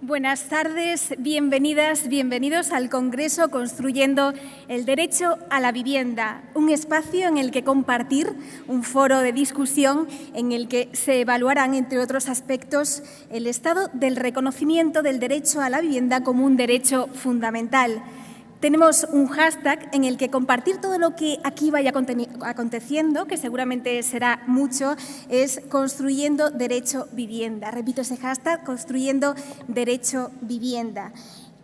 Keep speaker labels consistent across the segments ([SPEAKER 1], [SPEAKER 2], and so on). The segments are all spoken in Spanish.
[SPEAKER 1] Buenas tardes, bienvenidas, bienvenidos al Congreso Construyendo el Derecho a la Vivienda, un espacio en el que compartir, un foro de discusión en el que se evaluarán, entre otros aspectos, el estado del reconocimiento del derecho a la vivienda como un derecho fundamental. Tenemos un hashtag en el que compartir todo lo que aquí vaya aconteciendo, que seguramente será mucho, es Construyendo Derecho Vivienda. Repito ese hashtag, Construyendo Derecho Vivienda.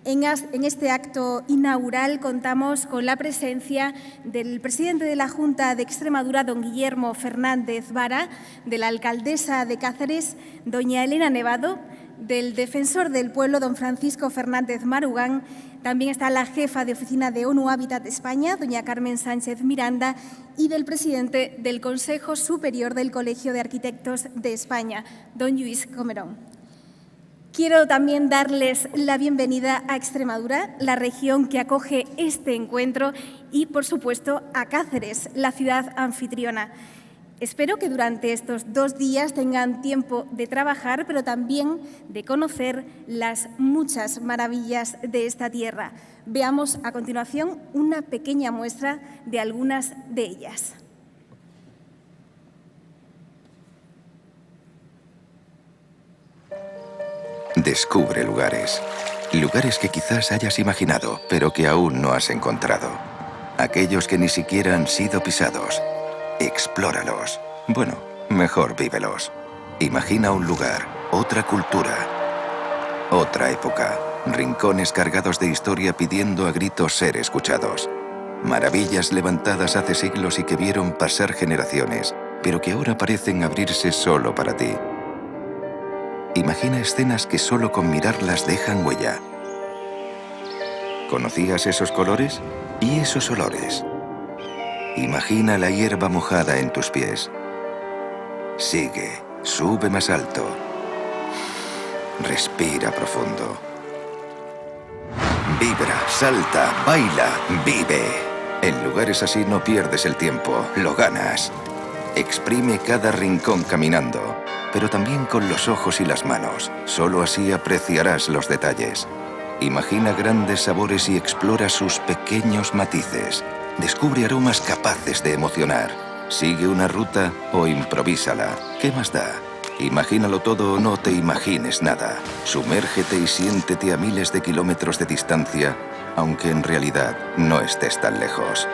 [SPEAKER 1] En este acto inaugural contamos con la presencia del presidente de la Junta de Extremadura, don Guillermo Fernández Vara, de la alcaldesa de Cáceres, doña Elena Nevado, del defensor del pueblo, don Francisco Fernández Marugán. También está la jefa de oficina de ONU Hábitat España, doña Carmen Sánchez Miranda, y del presidente del Consejo Superior del Colegio de Arquitectos de España, don Lluís Comerón. Quiero también darles la bienvenida a Extremadura, la región que acoge este encuentro, y, por supuesto, a Cáceres, la ciudad anfitriona. Espero que durante estos 2 días tengan tiempo de trabajar, pero también de conocer las muchas maravillas de esta tierra. Veamos a continuación una pequeña muestra de algunas de ellas.
[SPEAKER 2] Descubre lugares. Lugares que quizás hayas imaginado, pero que aún no has encontrado. Aquellos que ni siquiera han sido pisados. Explóralos. Bueno, mejor vívelos. Imagina un lugar, otra cultura, otra época. Rincones cargados de historia pidiendo a gritos ser escuchados. Maravillas levantadas hace siglos y que vieron pasar generaciones, pero que ahora parecen abrirse solo para ti. Imagina escenas que solo con mirarlas dejan huella. ¿Conocías esos colores? ¿Y esos olores? Imagina la hierba mojada en tus pies. Sigue, sube más alto. Respira profundo. Vibra, salta, baila, vive. En lugares así no pierdes el tiempo, lo ganas. Exprime cada rincón caminando, pero también con los ojos y las manos. Solo así apreciarás los detalles. Imagina grandes sabores y explora sus pequeños matices. Descubre aromas capaces de emocionar. Sigue una ruta o improvísala. ¿Qué más da? Imagínalo todo o no te imagines nada. Sumérgete y siéntete a miles de kilómetros de distancia, aunque en realidad no estés tan lejos.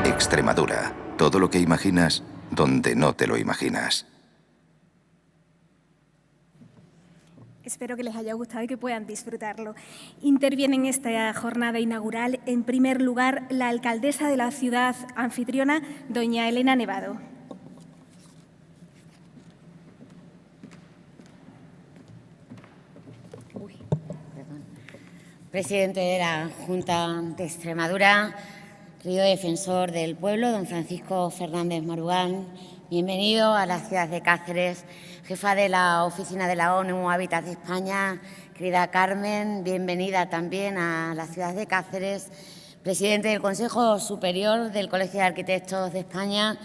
[SPEAKER 2] Extremadura. Todo lo que imaginas, donde no te lo imaginas.
[SPEAKER 1] Espero que les haya gustado y que puedan disfrutarlo. Interviene en esta jornada inaugural, en primer lugar, la alcaldesa de la ciudad anfitriona, doña Elena Nevado.
[SPEAKER 3] Presidente de la Junta de Extremadura, querido defensor del pueblo, don Francisco Fernández Marugán, bienvenido a la ciudad de Cáceres. Jefa de la Oficina de la ONU Hábitat de España, querida Carmen, bienvenida también a la ciudad de Cáceres. Presidente del Consejo Superior del Colegio de Arquitectos de España,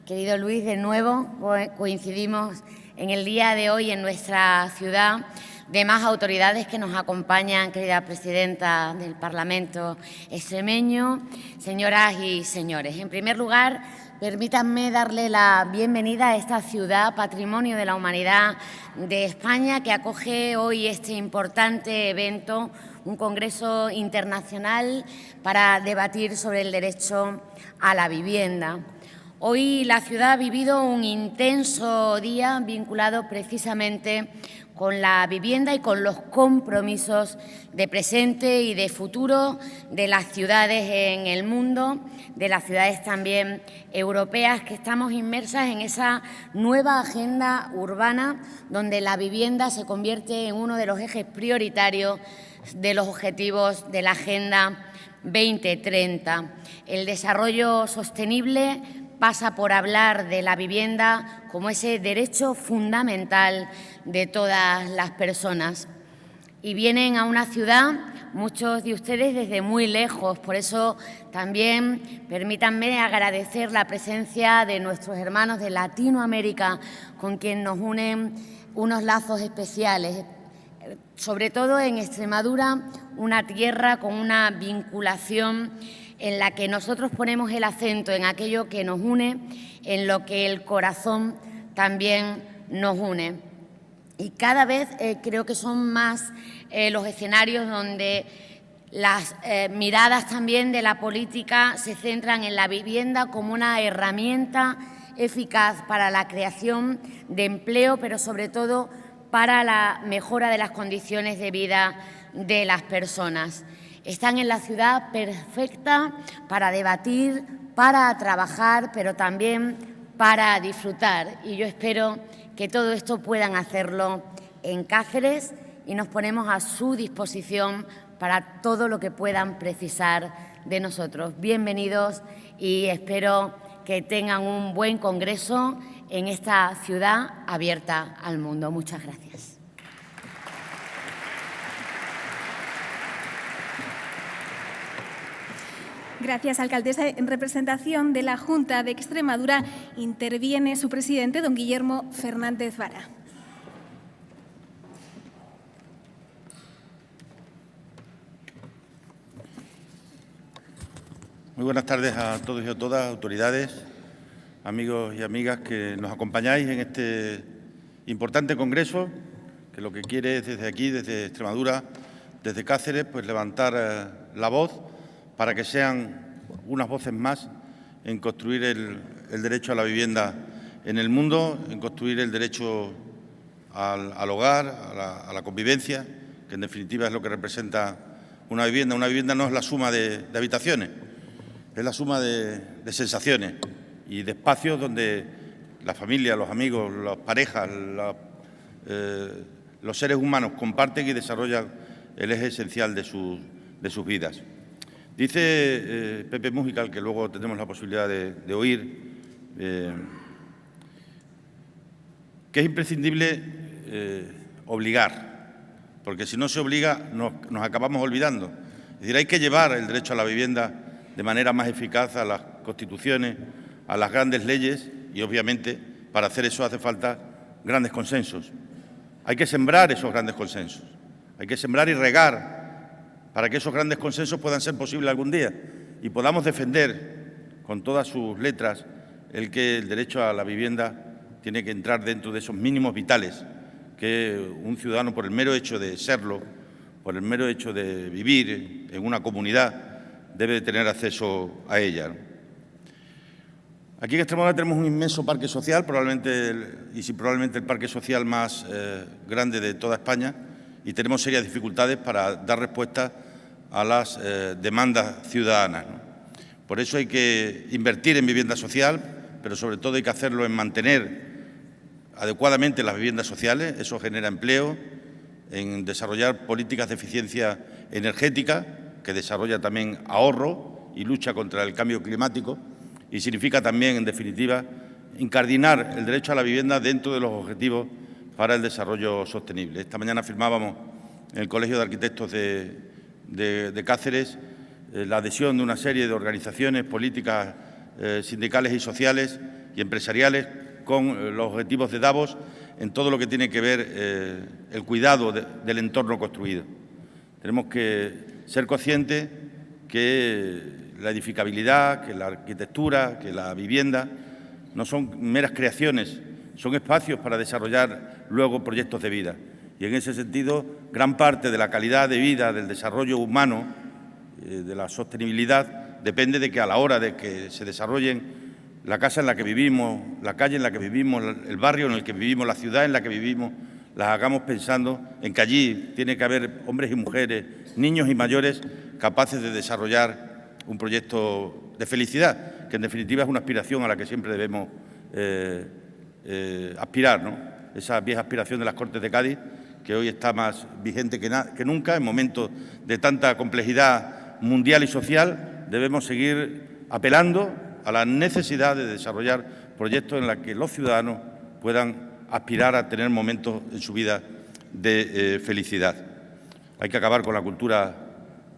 [SPEAKER 3] querido Luis, de nuevo coincidimos en el día de hoy en nuestra ciudad. Demás autoridades que nos acompañan, querida presidenta del Parlamento extremeño, señoras y señores. En primer lugar, permítanme darle la bienvenida a esta ciudad, Patrimonio de la Humanidad de España, que acoge hoy este importante evento, un congreso internacional para debatir sobre el derecho a la vivienda. Hoy la ciudad ha vivido un intenso día vinculado precisamente con la vivienda y con los compromisos de presente y de futuro de las ciudades en el mundo, de las ciudades también europeas, que estamos inmersas en esa nueva agenda urbana donde la vivienda se convierte en uno de los ejes prioritarios de los objetivos de la Agenda 2030. El desarrollo sostenible pasa por hablar de la vivienda como ese derecho fundamental de todas las personas. Y vienen a una ciudad, muchos de ustedes, desde muy lejos. Por eso también permítanme agradecer la presencia de nuestros hermanos de Latinoamérica, con quien nos unen unos lazos especiales, sobre todo en Extremadura, una tierra con una vinculación en la que nosotros ponemos el acento en aquello que nos une, en lo que el corazón también nos une. Y cada vez creo que son más los escenarios donde las miradas también de la política se centran en la vivienda como una herramienta eficaz para la creación de empleo, pero sobre todo para la mejora de las condiciones de vida de las personas. Están en la ciudad perfecta para debatir, para trabajar, pero también para disfrutar. Y yo espero que todo esto puedan hacerlo en Cáceres y nos ponemos a su disposición para todo lo que puedan precisar de nosotros. Bienvenidos y espero que tengan un buen congreso en esta ciudad abierta al mundo. Muchas gracias.
[SPEAKER 1] Gracias, alcaldesa. En representación de la Junta de Extremadura interviene su presidente, don Guillermo Fernández Vara.
[SPEAKER 4] Muy buenas tardes a todos y a todas, autoridades, amigos y amigas que nos acompañáis en este importante congreso, que lo que quiere es desde aquí, desde Extremadura, desde Cáceres, pues levantar la voz para que sean unas voces más en construir el derecho a la vivienda en el mundo, en construir el derecho al hogar, a la convivencia, que en definitiva es lo que representa una vivienda. Una vivienda no es la suma de habitaciones, es la suma de sensaciones y de espacios donde la familia, los amigos, las parejas, los seres humanos comparten y desarrollan el eje esencial de sus vidas. Dice Pepe Mújica, al que luego tendremos la posibilidad de oír, que es imprescindible obligar, porque si no se obliga nos acabamos olvidando. Es decir, hay que llevar el derecho a la vivienda de manera más eficaz a las constituciones, a las grandes leyes y, obviamente, para hacer eso hace falta grandes consensos. Hay que sembrar esos grandes consensos, hay que sembrar y regar para que esos grandes consensos puedan ser posibles algún día y podamos defender con todas sus letras el que el derecho a la vivienda tiene que entrar dentro de esos mínimos vitales que un ciudadano, por el mero hecho de serlo, por el mero hecho de vivir en una comunidad, debe de tener acceso a ella. Aquí en Extremadura tenemos un inmenso parque social, probablemente el parque social más grande de toda España, y tenemos serias dificultades para dar respuesta a las demandas ciudadanas, ¿no? Por eso hay que invertir en vivienda social, pero sobre todo hay que hacerlo en mantener adecuadamente las viviendas sociales, eso genera empleo, en desarrollar políticas de eficiencia energética, que desarrolla también ahorro y lucha contra el cambio climático, y significa también, en definitiva, incardinar el derecho a la vivienda dentro de los objetivos para el desarrollo sostenible. Esta mañana firmábamos en el Colegio de Arquitectos de Cáceres la adhesión de una serie de organizaciones políticas, sindicales y sociales y empresariales con los objetivos de Davos en todo lo que tiene que ver el cuidado del entorno construido. Tenemos que ser conscientes que la edificabilidad, que la arquitectura, que la vivienda no son meras creaciones, son espacios para desarrollar luego proyectos de vida. Y en ese sentido, gran parte de la calidad de vida, del desarrollo humano, de la sostenibilidad, depende de que a la hora de que se desarrollen la casa en la que vivimos, la calle en la que vivimos, el barrio en el que vivimos, la ciudad en la que vivimos, las hagamos pensando en que allí tiene que haber hombres y mujeres, niños y mayores capaces de desarrollar un proyecto de felicidad, que en definitiva es una aspiración a la que siempre debemos aspirar, ¿no? Esa vieja aspiración de las Cortes de Cádiz, que hoy está más vigente que nunca, en momentos de tanta complejidad mundial y social, debemos seguir apelando a la necesidad de desarrollar proyectos en los que los ciudadanos puedan aspirar a tener momentos en su vida de felicidad. Hay que acabar con la cultura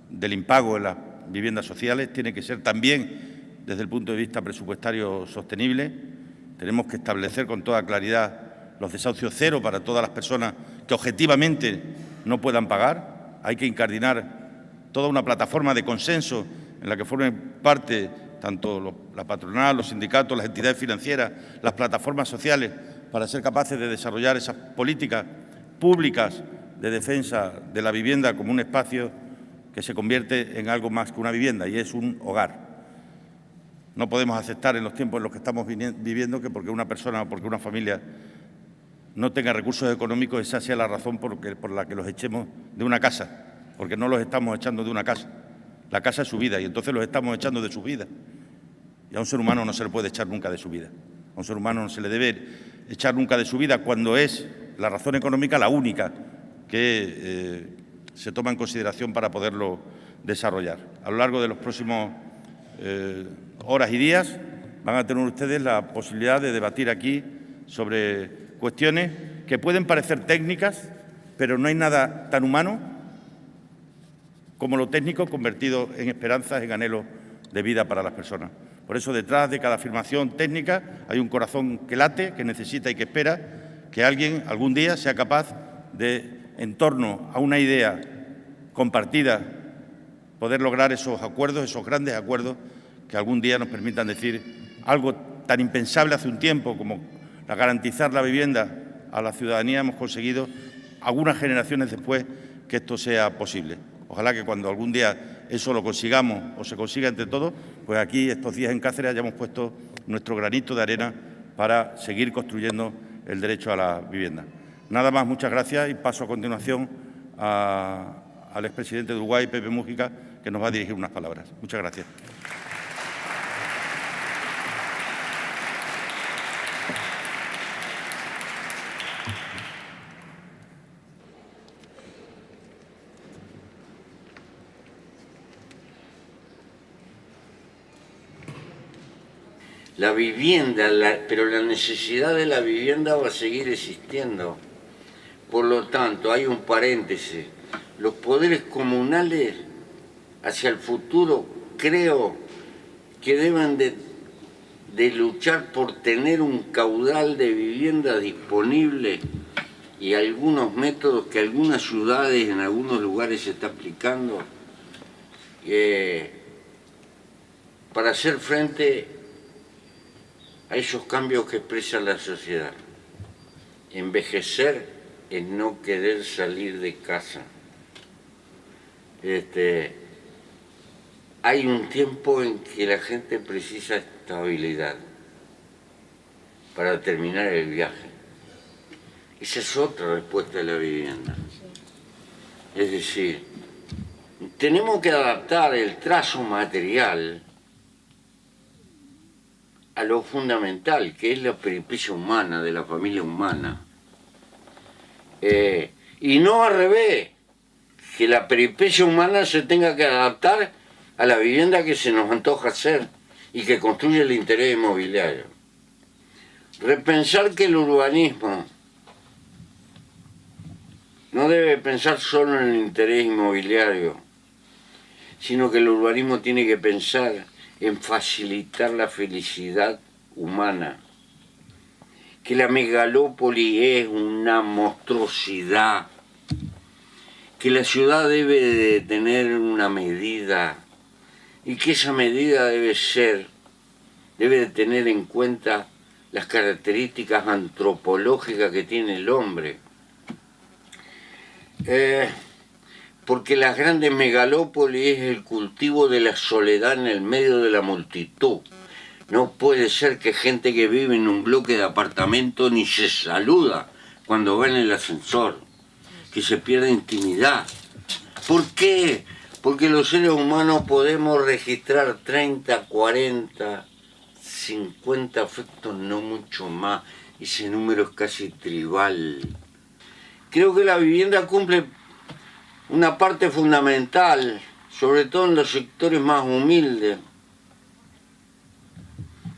[SPEAKER 4] del impago en las viviendas sociales, tiene que ser también desde el punto de vista presupuestario sostenible. Tenemos que establecer con toda claridad los desahucios cero para todas las personas que objetivamente no puedan pagar. Hay que incardinar toda una plataforma de consenso en la que formen parte tanto la patronal, los sindicatos, las entidades financieras, las plataformas sociales, para ser capaces de desarrollar esas políticas públicas de defensa de la vivienda como un espacio que se convierte en algo más que una vivienda y es un hogar. No podemos aceptar en los tiempos en los que estamos viviendo que porque una persona o porque una familia no tenga recursos económicos, esa sea la razón por la que los echemos de una casa, porque no los estamos echando de una casa. La casa es su vida y entonces los estamos echando de su vida. Y a un ser humano no se le puede echar nunca de su vida. A un ser humano no se le debe echar nunca de su vida cuando es la razón económica la única que se toma en consideración para poderlo desarrollar. A lo largo de los próximos horas y días van a tener ustedes la posibilidad de debatir aquí sobre cuestiones que pueden parecer técnicas, pero no hay nada tan humano como lo técnico convertido en esperanzas, en anhelos de vida para las personas. Por eso, detrás de cada afirmación técnica hay un corazón que late, que necesita y que espera que alguien algún día sea capaz de, en torno a una idea compartida, poder lograr esos acuerdos, esos grandes acuerdos que algún día nos permitan decir algo tan impensable hace un tiempo como garantizar la vivienda a la ciudadanía. Hemos conseguido, algunas generaciones después, que esto sea posible. Ojalá que cuando algún día eso lo consigamos o se consiga entre todos, pues aquí estos días en Cáceres hayamos puesto nuestro granito de arena para seguir construyendo el derecho a la vivienda. Nada más, muchas gracias y paso a continuación al expresidente de Uruguay, Pepe Mújica, que nos va a dirigir unas palabras. Muchas gracias.
[SPEAKER 5] La vivienda, pero la necesidad de la vivienda va a seguir existiendo. Por lo tanto, hay un paréntesis. Los poderes comunales hacia el futuro creo que deben de luchar por tener un caudal de vivienda disponible y algunos métodos que algunas ciudades en algunos lugares se está aplicando para hacer frente a esos cambios que expresa la sociedad. Envejecer es no querer salir de casa. Hay un tiempo en que la gente precisa estabilidad para terminar el viaje. Esa es otra respuesta de la vivienda. Es decir, tenemos que adaptar el trazo material a lo fundamental, que es la peripecia humana, de la familia humana. Y no al revés, que la peripecia humana se tenga que adaptar a la vivienda que se nos antoja hacer y que construye el interés inmobiliario. Repensar que el urbanismo no debe pensar solo en el interés inmobiliario, sino que el urbanismo tiene que pensar en facilitar la felicidad humana, que la megalópoli es una monstruosidad, que la ciudad debe de tener una medida y que esa medida debe de tener en cuenta las características antropológicas que tiene el hombre. Porque las grandes megalópolis es el cultivo de la soledad en el medio de la multitud. No puede ser que gente que vive en un bloque de apartamentos ni se saluda cuando va en el ascensor, que se pierde intimidad. ¿Por qué? Porque los seres humanos podemos registrar 30, 40, 50 afectos, no mucho más. Ese número es casi tribal. Creo que la vivienda cumple una parte fundamental, sobre todo en los sectores más humildes,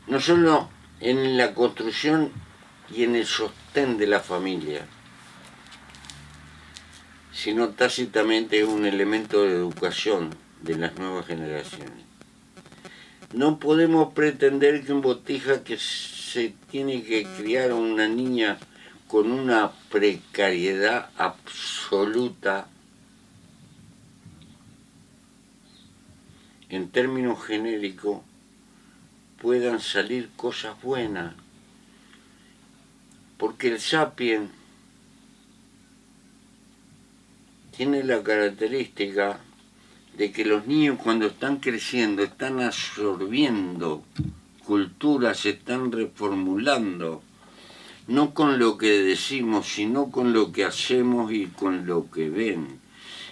[SPEAKER 5] no solo en la construcción y en el sostén de la familia, sino tácitamente es un elemento de educación de las nuevas generaciones. No podemos pretender que un botija que se tiene que criar a una niña con una precariedad absoluta. En términos genéricos, puedan salir cosas buenas. Porque el Sapiens tiene la característica de que los niños cuando están creciendo están absorbiendo cultura, se están reformulando, no con lo que decimos, sino con lo que hacemos y con lo que ven.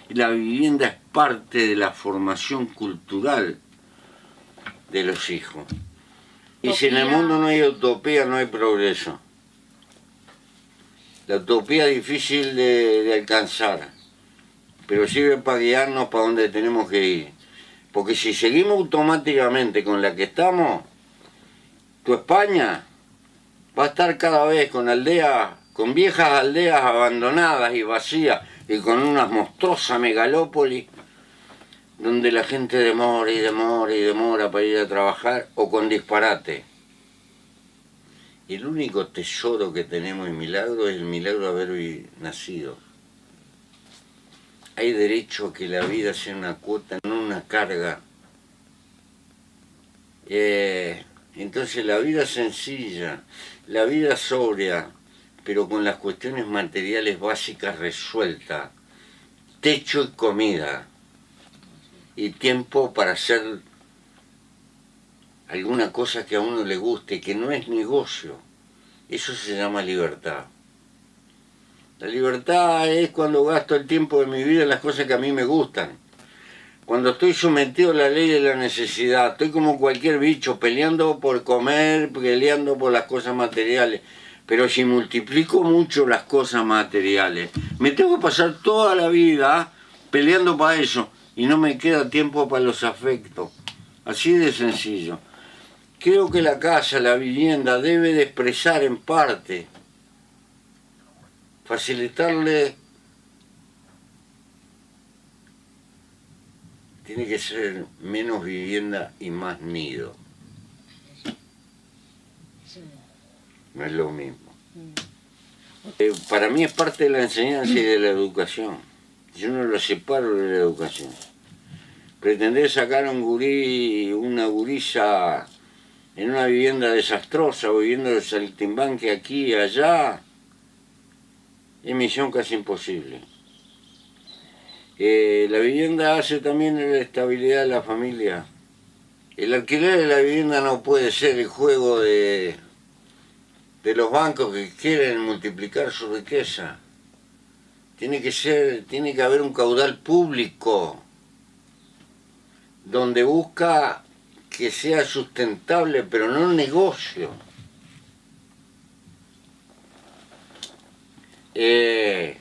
[SPEAKER 5] Y la vivienda es parte de la formación cultural de los hijos. Y si en el mundo no hay utopía, no hay progreso. La utopía es difícil de alcanzar, pero sirve para guiarnos para donde tenemos que ir. Porque si seguimos automáticamente con la que estamos, tu España va a estar cada vez con aldeas, con viejas aldeas abandonadas y vacías, y con una monstruosa megalópolis, donde la gente demora y demora y demora para ir a trabajar, o con disparate. Y el único tesoro que tenemos y milagro es el milagro de haber nacido. Hay derecho a que la vida sea una cuota, no una carga. Entonces la vida sencilla, la vida sobria, pero con las cuestiones materiales básicas resueltas. Techo y comida. Y tiempo para hacer alguna cosa que a uno le guste, que no es negocio. Eso se llama libertad. La libertad es cuando gasto el tiempo de mi vida en las cosas que a mí me gustan. Cuando estoy sometido a la ley de la necesidad, estoy como cualquier bicho, peleando por comer, peleando por las cosas materiales. Pero si multiplico mucho las cosas materiales, me tengo que pasar toda la vida peleando para eso y no me queda tiempo para los afectos. Así de sencillo. Creo que la casa, la vivienda, debe de expresar en parte, facilitarle, tiene que ser menos vivienda y más nido. No es lo mismo. Para mí es parte de la enseñanza y de la educación. Yo no lo separo de la educación. Pretender sacar a un gurí, una gurisa en una vivienda desastrosa o viviendo de saltimbanque aquí y allá, es misión casi imposible. La vivienda hace también la estabilidad de la familia. El alquiler de la vivienda no puede ser el juego de los bancos que quieren multiplicar su riqueza. Tiene que haber un caudal público donde busca que sea sustentable, pero no un negocio. Es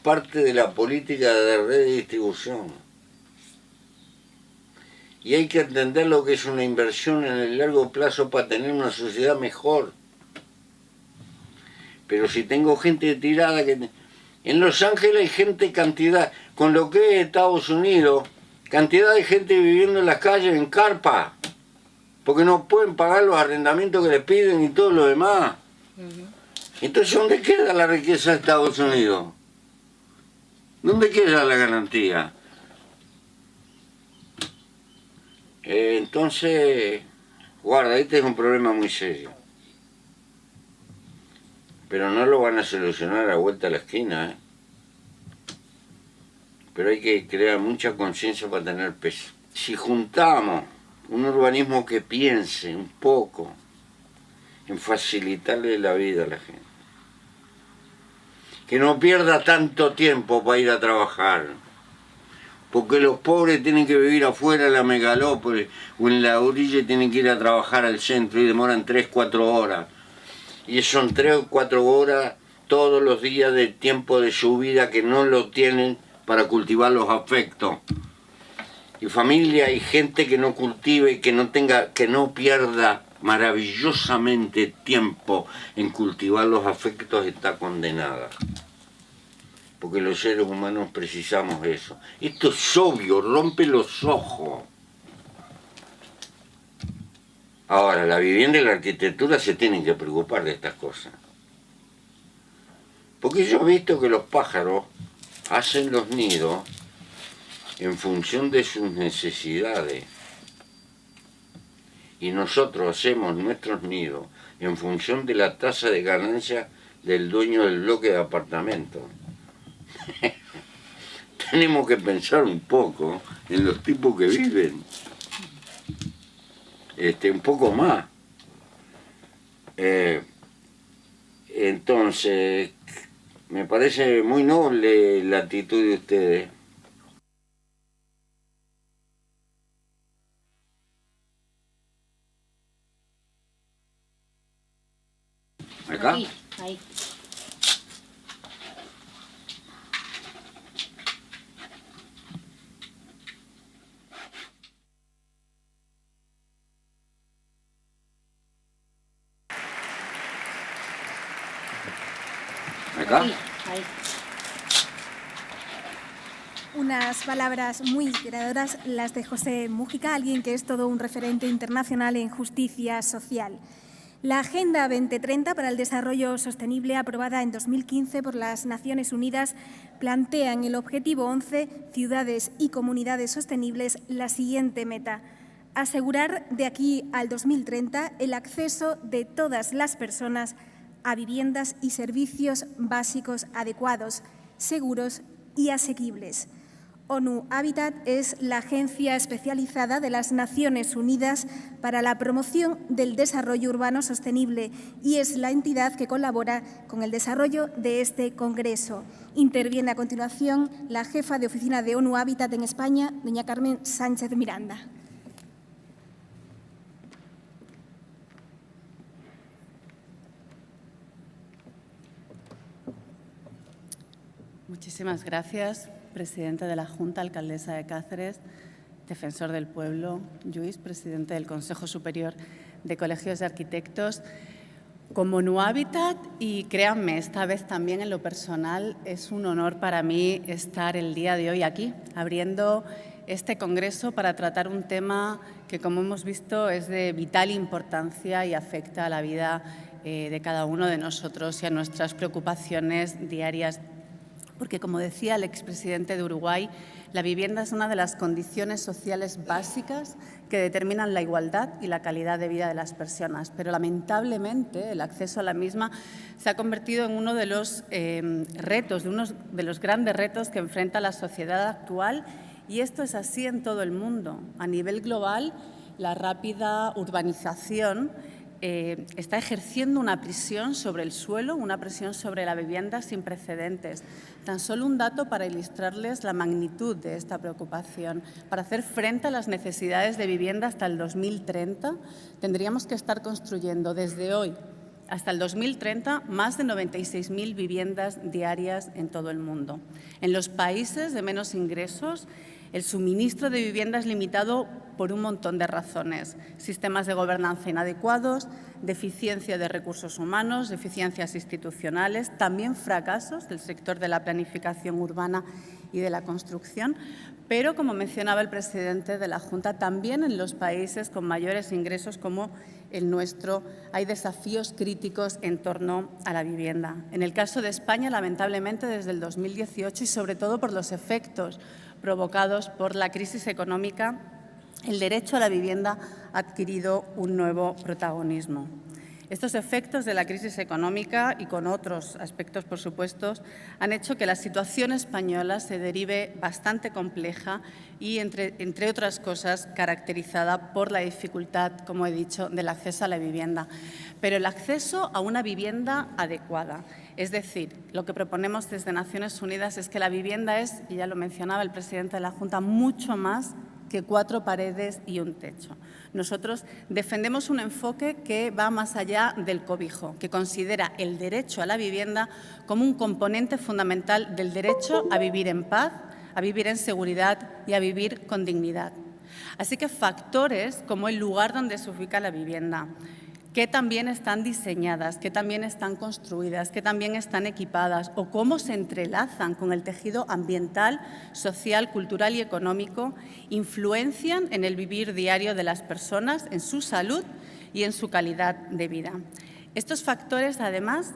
[SPEAKER 5] parte de la política de redistribución. Y hay que entender lo que es una inversión en el largo plazo para tener una sociedad mejor. Pero si tengo gente tirada que... En Los Ángeles hay gente cantidad, con lo que es Estados Unidos, cantidad de gente viviendo en las calles en carpa, porque no pueden pagar los arrendamientos que les piden y todo lo demás. Entonces, ¿dónde queda la riqueza de Estados Unidos? ¿Dónde queda la garantía? Entonces, guarda, este es un problema muy serio. Pero no lo van a solucionar a vuelta a la esquina, ¿eh? Pero hay que crear mucha conciencia para tener peso. Si juntamos un urbanismo que piense un poco en facilitarle la vida a la gente, que no pierda tanto tiempo para ir a trabajar, porque los pobres tienen que vivir afuera de la megalópolis o en la orilla y tienen que ir a trabajar al centro y demoran 3-4 horas. Y son 3 o 4 horas todos los días de tiempo de su vida que no lo tienen para cultivar los afectos. Y familia y gente que no cultive, que no pierda maravillosamente tiempo en cultivar los afectos está condenada. Porque los seres humanos precisamos eso. Esto es obvio, rompe los ojos. Ahora, la vivienda y la arquitectura se tienen que preocupar de estas cosas. Porque yo he visto que los pájaros hacen los nidos en función de sus necesidades. Y nosotros hacemos nuestros nidos en función de la tasa de ganancia del dueño del bloque de apartamentos. Tenemos que pensar un poco en los tipos que viven. Un poco más. Entonces, me parece muy noble la actitud de ustedes. ¿Acá?
[SPEAKER 3] Ahí, ahí.
[SPEAKER 5] ¿Acá?
[SPEAKER 3] Ahí, ahí.
[SPEAKER 1] Unas palabras muy inspiradoras, las de José Mújica, alguien que es todo un referente internacional en justicia social. La Agenda 2030 para el Desarrollo Sostenible, aprobada en 2015 por las Naciones Unidas, plantea en el Objetivo 11, Ciudades y Comunidades Sostenibles, la siguiente meta: asegurar de aquí al 2030 el acceso de todas las personas a viviendas y servicios básicos adecuados, seguros y asequibles. ONU Habitat es la agencia especializada de las Naciones Unidas para la promoción del desarrollo urbano sostenible y es la entidad que colabora con el desarrollo de este congreso. Interviene a continuación la jefa de oficina de ONU Habitat en España, doña Carmen Sánchez Miranda.
[SPEAKER 6] Muchísimas gracias, presidente de la Junta, alcaldesa de Cáceres, defensor del pueblo, Lluís, presidente del Consejo Superior de Colegios de Arquitectos. Como ONU Habitat, y créanme, esta vez también en lo personal, es un honor para mí estar el día de hoy aquí, abriendo este congreso para tratar un tema que, como hemos visto, es de vital importancia y afecta a la vida de cada uno de nosotros y a nuestras preocupaciones diarias. Porque, como decía el expresidente de Uruguay, la vivienda es una de las condiciones sociales básicas que determinan la igualdad y la calidad de vida de las personas. Pero, lamentablemente, el acceso a la misma se ha convertido en uno de los retos, de uno de los grandes retos que enfrenta la sociedad actual. Y esto es así en todo el mundo. A nivel global, la rápida urbanización está ejerciendo una presión sobre el suelo, una presión sobre la vivienda sin precedentes. Tan solo un dato para ilustrarles la magnitud de esta preocupación. Para hacer frente a las necesidades de vivienda hasta el 2030, tendríamos que estar construyendo desde hoy hasta el 2030 más de 96.000 viviendas diarias en todo el mundo. En los países de menos ingresos, el suministro de vivienda es limitado por un montón de razones: sistemas de gobernanza inadecuados, deficiencia de recursos humanos, deficiencias institucionales, también fracasos del sector de la planificación urbana y de la construcción. Pero, como mencionaba el presidente de la Junta, también en los países con mayores ingresos como el nuestro hay desafíos críticos en torno a la vivienda. En el caso de España, lamentablemente, desde el 2018 y sobre todo por los efectos provocados por la crisis económica, el derecho a la vivienda ha adquirido un nuevo protagonismo. Estos efectos de la crisis económica y con otros aspectos, por supuesto, han hecho que la situación española se derive bastante compleja y, entre otras cosas, caracterizada por la dificultad, como he dicho, del acceso a la vivienda. Pero el acceso a una vivienda adecuada. Es decir, lo que proponemos desde Naciones Unidas es que la vivienda es, y ya lo mencionaba el presidente de la Junta, mucho más que 4 paredes y un techo. Nosotros defendemos un enfoque que va más allá del cobijo, que considera el derecho a la vivienda como un componente fundamental del derecho a vivir en paz, a vivir en seguridad y a vivir con dignidad. Así que factores como el lugar donde se ubica la vivienda, que también están diseñadas, que también están construidas, que también están equipadas o cómo se entrelazan con el tejido ambiental, social, cultural y económico, influencian en el vivir diario de las personas, en su salud y en su calidad de vida. Estos factores, además,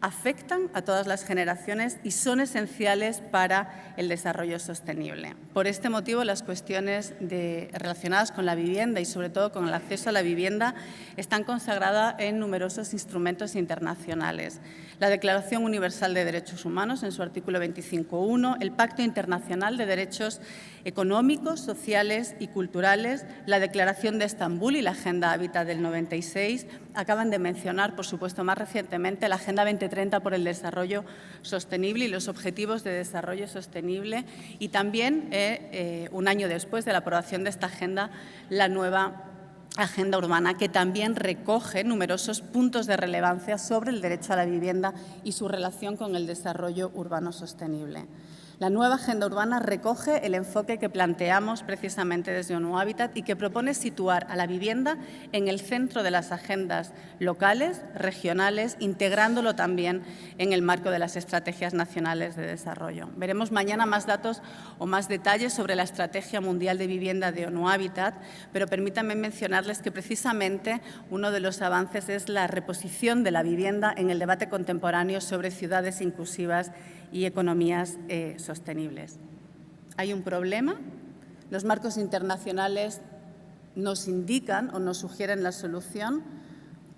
[SPEAKER 6] afectan a todas las generaciones y son esenciales para el desarrollo sostenible. Por este motivo, las cuestiones relacionadas con la vivienda y, sobre todo, con el acceso a la vivienda están consagradas en numerosos instrumentos internacionales. La Declaración Universal de Derechos Humanos, en su artículo 25.1, el Pacto Internacional de Derechos Económicos, Sociales y Culturales, la Declaración de Estambul y la Agenda Hábitat del 96, acaban de mencionar, por supuesto, más recientemente, la Agenda 2030 por el Desarrollo Sostenible y los Objetivos de Desarrollo Sostenible, y también, un año después de la aprobación de esta agenda, la nueva Agenda Urbana, que también recoge numerosos puntos de relevancia sobre el derecho a la vivienda y su relación con el desarrollo urbano sostenible. La nueva Agenda Urbana recoge el enfoque que planteamos precisamente desde ONU Habitat y que propone situar a la vivienda en el centro de las agendas locales, regionales, integrándolo también en el marco de las estrategias nacionales de desarrollo. Veremos mañana más datos o más detalles sobre la Estrategia Mundial de Vivienda de ONU Habitat, pero permítanme mencionarles que precisamente uno de los avances es la reposición de la vivienda en el debate contemporáneo sobre ciudades inclusivas y economías sostenibles. Hay un problema. Los marcos internacionales nos indican o nos sugieren la solución.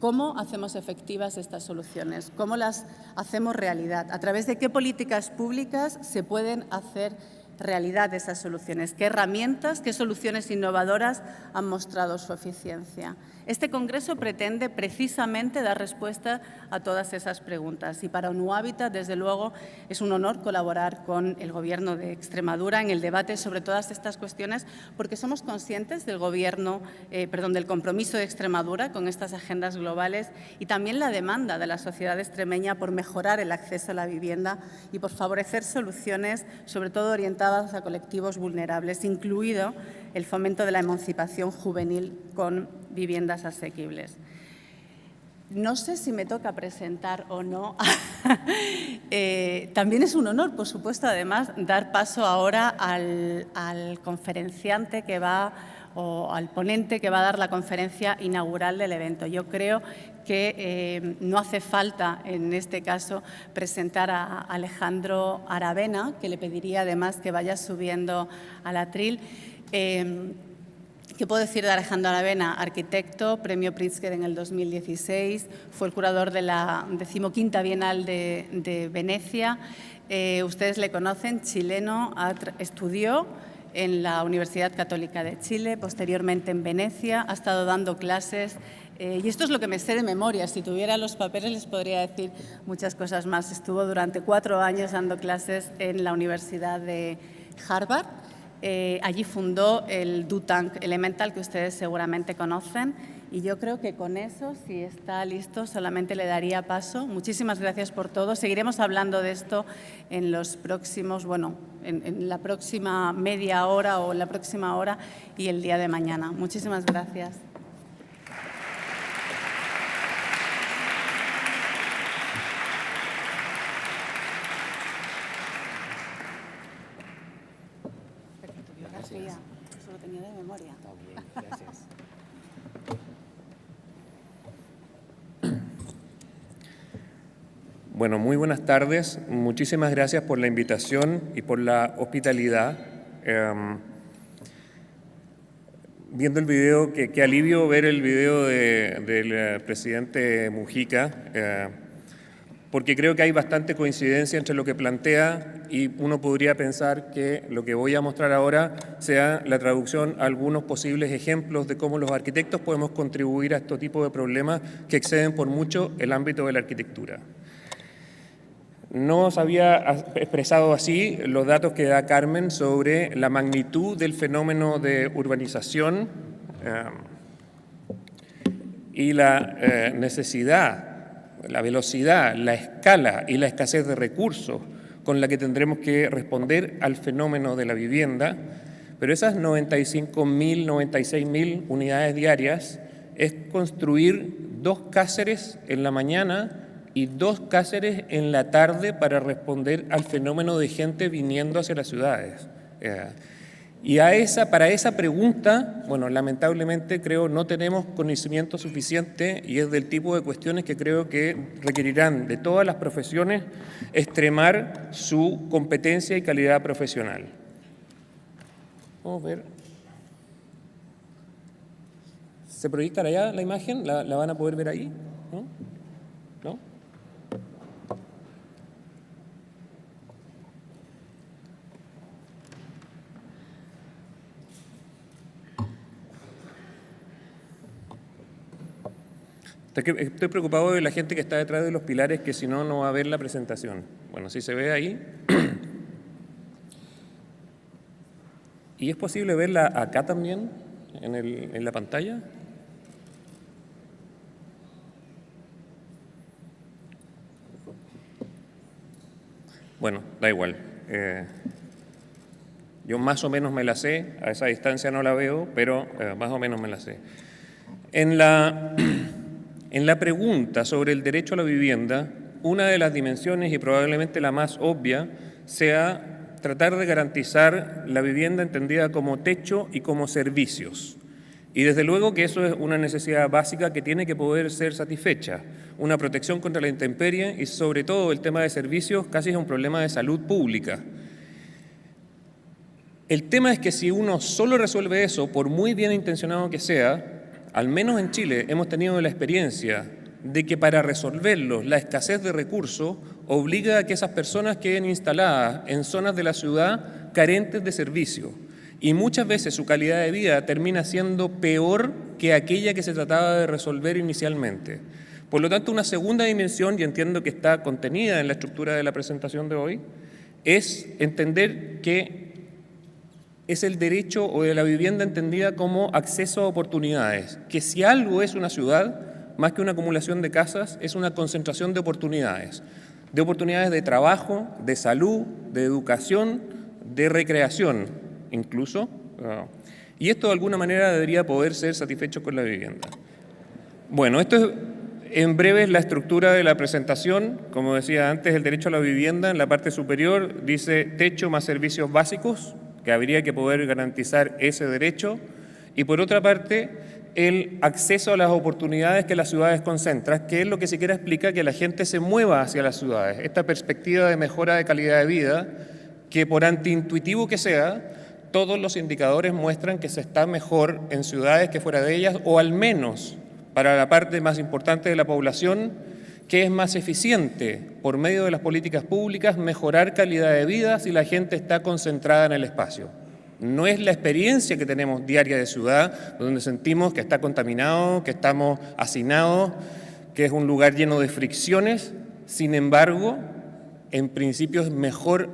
[SPEAKER 6] ¿Cómo hacemos efectivas estas soluciones? ¿Cómo las hacemos realidad? ¿A través de qué políticas públicas se pueden hacer realidad esas soluciones? ¿Qué herramientas, qué soluciones innovadoras han mostrado su eficiencia? Este Congreso pretende precisamente dar respuesta a todas esas preguntas y para ONU Habitat, desde luego, es un honor colaborar con el Gobierno de Extremadura en el debate sobre todas estas cuestiones porque somos conscientes del del compromiso de Extremadura con estas agendas globales y también la demanda de la sociedad extremeña por mejorar el acceso a la vivienda y por favorecer soluciones, sobre todo orientadas a colectivos vulnerables, incluido el fomento de la emancipación juvenil con viviendas asequibles. No sé si me toca presentar o no. También es un honor, por supuesto, además, dar paso ahora al conferenciante que va o al ponente que va a dar la conferencia inaugural del evento. Yo creo que no hace falta, en este caso, presentar a Alejandro Aravena, que le pediría además que vaya subiendo al atril. ¿Qué puedo decir de Alejandro Aravena? Arquitecto, premio Pritzker en el 2016, fue el curador de la 15ª Bienal de Venecia. Ustedes le conocen, chileno, estudió en la Universidad Católica de Chile, posteriormente en Venecia, ha estado dando clases y esto es lo que me sé de memoria. Si tuviera los papeles les podría decir muchas cosas más. Estuvo durante 4 años dando clases en la Universidad de Harvard. Allí fundó el Do Tank Elemental, que ustedes seguramente conocen, y yo creo que con eso, si está listo, solamente le daría paso. Muchísimas gracias por todo. Seguiremos hablando de esto en los próximos, en la próxima media hora o en la próxima hora y el día de mañana. Muchísimas gracias. Eso lo tenía de memoria.
[SPEAKER 7] Está bien, gracias. Bueno, muy buenas tardes. Muchísimas gracias por la invitación y por la hospitalidad. Viendo el video, qué alivio ver el video del presidente Mujica, porque creo que hay bastante coincidencia entre lo que plantea y uno podría pensar que lo que voy a mostrar ahora sea la traducción a algunos posibles ejemplos de cómo los arquitectos podemos contribuir a este tipo de problemas que exceden por mucho el ámbito de la arquitectura. No os había expresado así los datos que da Carmen sobre la magnitud del fenómeno de urbanización y la necesidad, la velocidad, la escala y la escasez de recursos con la que tendremos que responder al fenómeno de la vivienda, pero esas 95.000, 96.000 unidades diarias es construir 2 Cáceres en la mañana y 2 Cáceres en la tarde para responder al fenómeno de gente viniendo hacia las ciudades. Y para esa pregunta, bueno, lamentablemente creo no tenemos conocimiento suficiente y es del tipo de cuestiones que creo que requerirán de todas las profesiones extremar su competencia y calidad profesional. Vamos a ver. ¿Se proyectará ya la imagen? ¿La van a poder ver ahí? ¿No? ¿No? Estoy preocupado de la gente que está detrás de los pilares, que si no, no va a ver la presentación. Bueno, si se ve ahí. ¿Y es posible verla acá también, en la pantalla? Bueno, da igual. Yo más o menos me la sé, a esa distancia no la veo, pero más o menos me la sé. En la pregunta sobre el derecho a la vivienda, una de las dimensiones y probablemente la más obvia sea tratar de garantizar la vivienda entendida como techo y como servicios. Y desde luego que eso es una necesidad básica que tiene que poder ser satisfecha. Una protección contra la intemperie y sobre todo el tema de servicios casi es un problema de salud pública. El tema es que si uno solo resuelve eso, por muy bien intencionado que sea, al menos en Chile hemos tenido la experiencia de que para resolverlo la escasez de recursos obliga a que esas personas queden instaladas en zonas de la ciudad carentes de servicio y muchas veces su calidad de vida termina siendo peor que aquella que se trataba de resolver inicialmente. Por lo tanto, una segunda dimensión, y entiendo que está contenida en la estructura de la presentación de hoy, es entender que es el derecho o de la vivienda entendida como acceso a oportunidades, que si algo es una ciudad, más que una acumulación de casas, es una concentración de oportunidades de trabajo, de salud, de educación, de recreación incluso, y esto de alguna manera debería poder ser satisfecho con la vivienda. Bueno, esto es en breve la estructura de la presentación. Como decía antes, el derecho a la vivienda en la parte superior dice techo más servicios básicos, que habría que poder garantizar ese derecho, y por otra parte, el acceso a las oportunidades que las ciudades concentran, que es lo que siquiera explica que la gente se mueva hacia las ciudades. Esta perspectiva de mejora de calidad de vida, que por antiintuitivo que sea, todos los indicadores muestran que se está mejor en ciudades que fuera de ellas, o al menos para la parte más importante de la población, que es más eficiente, por medio de las políticas públicas, mejorar calidad de vida si la gente está concentrada en el espacio. No es la experiencia que tenemos diaria de ciudad, donde sentimos que está contaminado, que estamos hacinados, que es un lugar lleno de fricciones. Sin embargo, en principio es mejor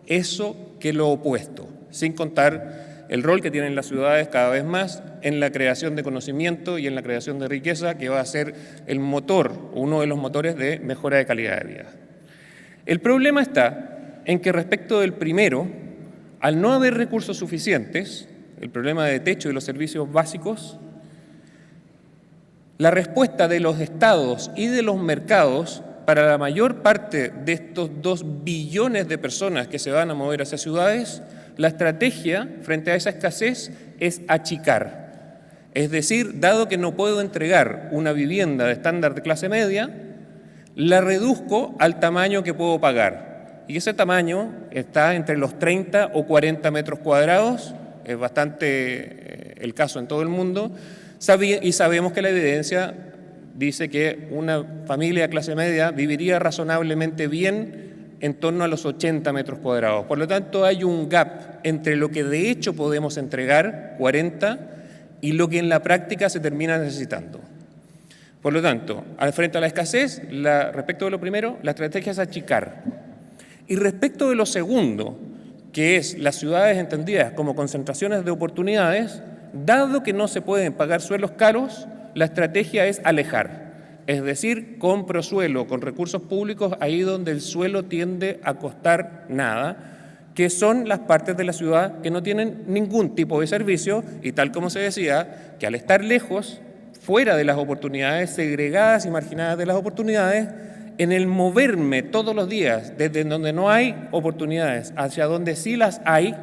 [SPEAKER 7] eso que lo opuesto, sin contar el rol que tienen las ciudades cada vez más en la creación de conocimiento y en la creación de riqueza, que va a ser el motor, uno de los motores de mejora de calidad de vida. El problema está en que respecto del primero, al no haber recursos suficientes, el problema de techo y los servicios básicos, la respuesta de los estados y de los mercados para la mayor parte de estos 2 billones de personas que se van a mover hacia ciudades, la estrategia frente a esa escasez es achicar. Es decir, dado que no puedo entregar una vivienda de estándar de clase media, la reduzco al tamaño que puedo pagar. Y ese tamaño está entre los 30 o 40 metros cuadrados, es bastante el caso en todo el mundo, y sabemos que la evidencia dice que una familia de clase media viviría razonablemente bien en torno a los 80 metros cuadrados. Por lo tanto, hay un gap entre lo que de hecho podemos entregar, 40, y lo que en la práctica se termina necesitando. Por lo tanto, frente a la escasez, respecto de lo primero, la estrategia es achicar. Y respecto de lo segundo, que es las ciudades entendidas como concentraciones de oportunidades, dado que no se pueden pagar suelos caros, la estrategia es alejar. Es decir, compro suelo con recursos públicos ahí donde el suelo tiende a costar nada, que son las partes de la ciudad que no tienen ningún tipo de servicio y tal como se decía, que al estar lejos, fuera de las oportunidades, segregadas y marginadas de las oportunidades, en el moverme todos los días desde donde no hay oportunidades hacia donde sí las hay,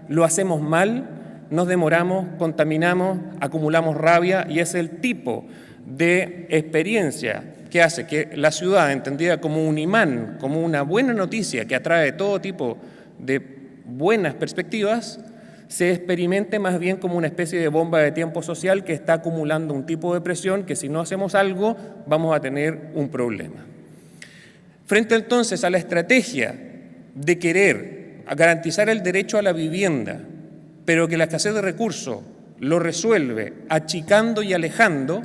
[SPEAKER 7] lo hacemos mal nos demoramos, contaminamos, acumulamos rabia y es el tipo de experiencia que hace que la ciudad, entendida como un imán, como una buena noticia que atrae todo tipo de buenas perspectivas, se experimente más bien como una especie de bomba de tiempo social que está acumulando un tipo de presión que si no hacemos algo vamos a tener un problema. Frente entonces a la estrategia de querer garantizar el derecho a la vivienda, pero que la escasez de recursos lo resuelve achicando y alejando,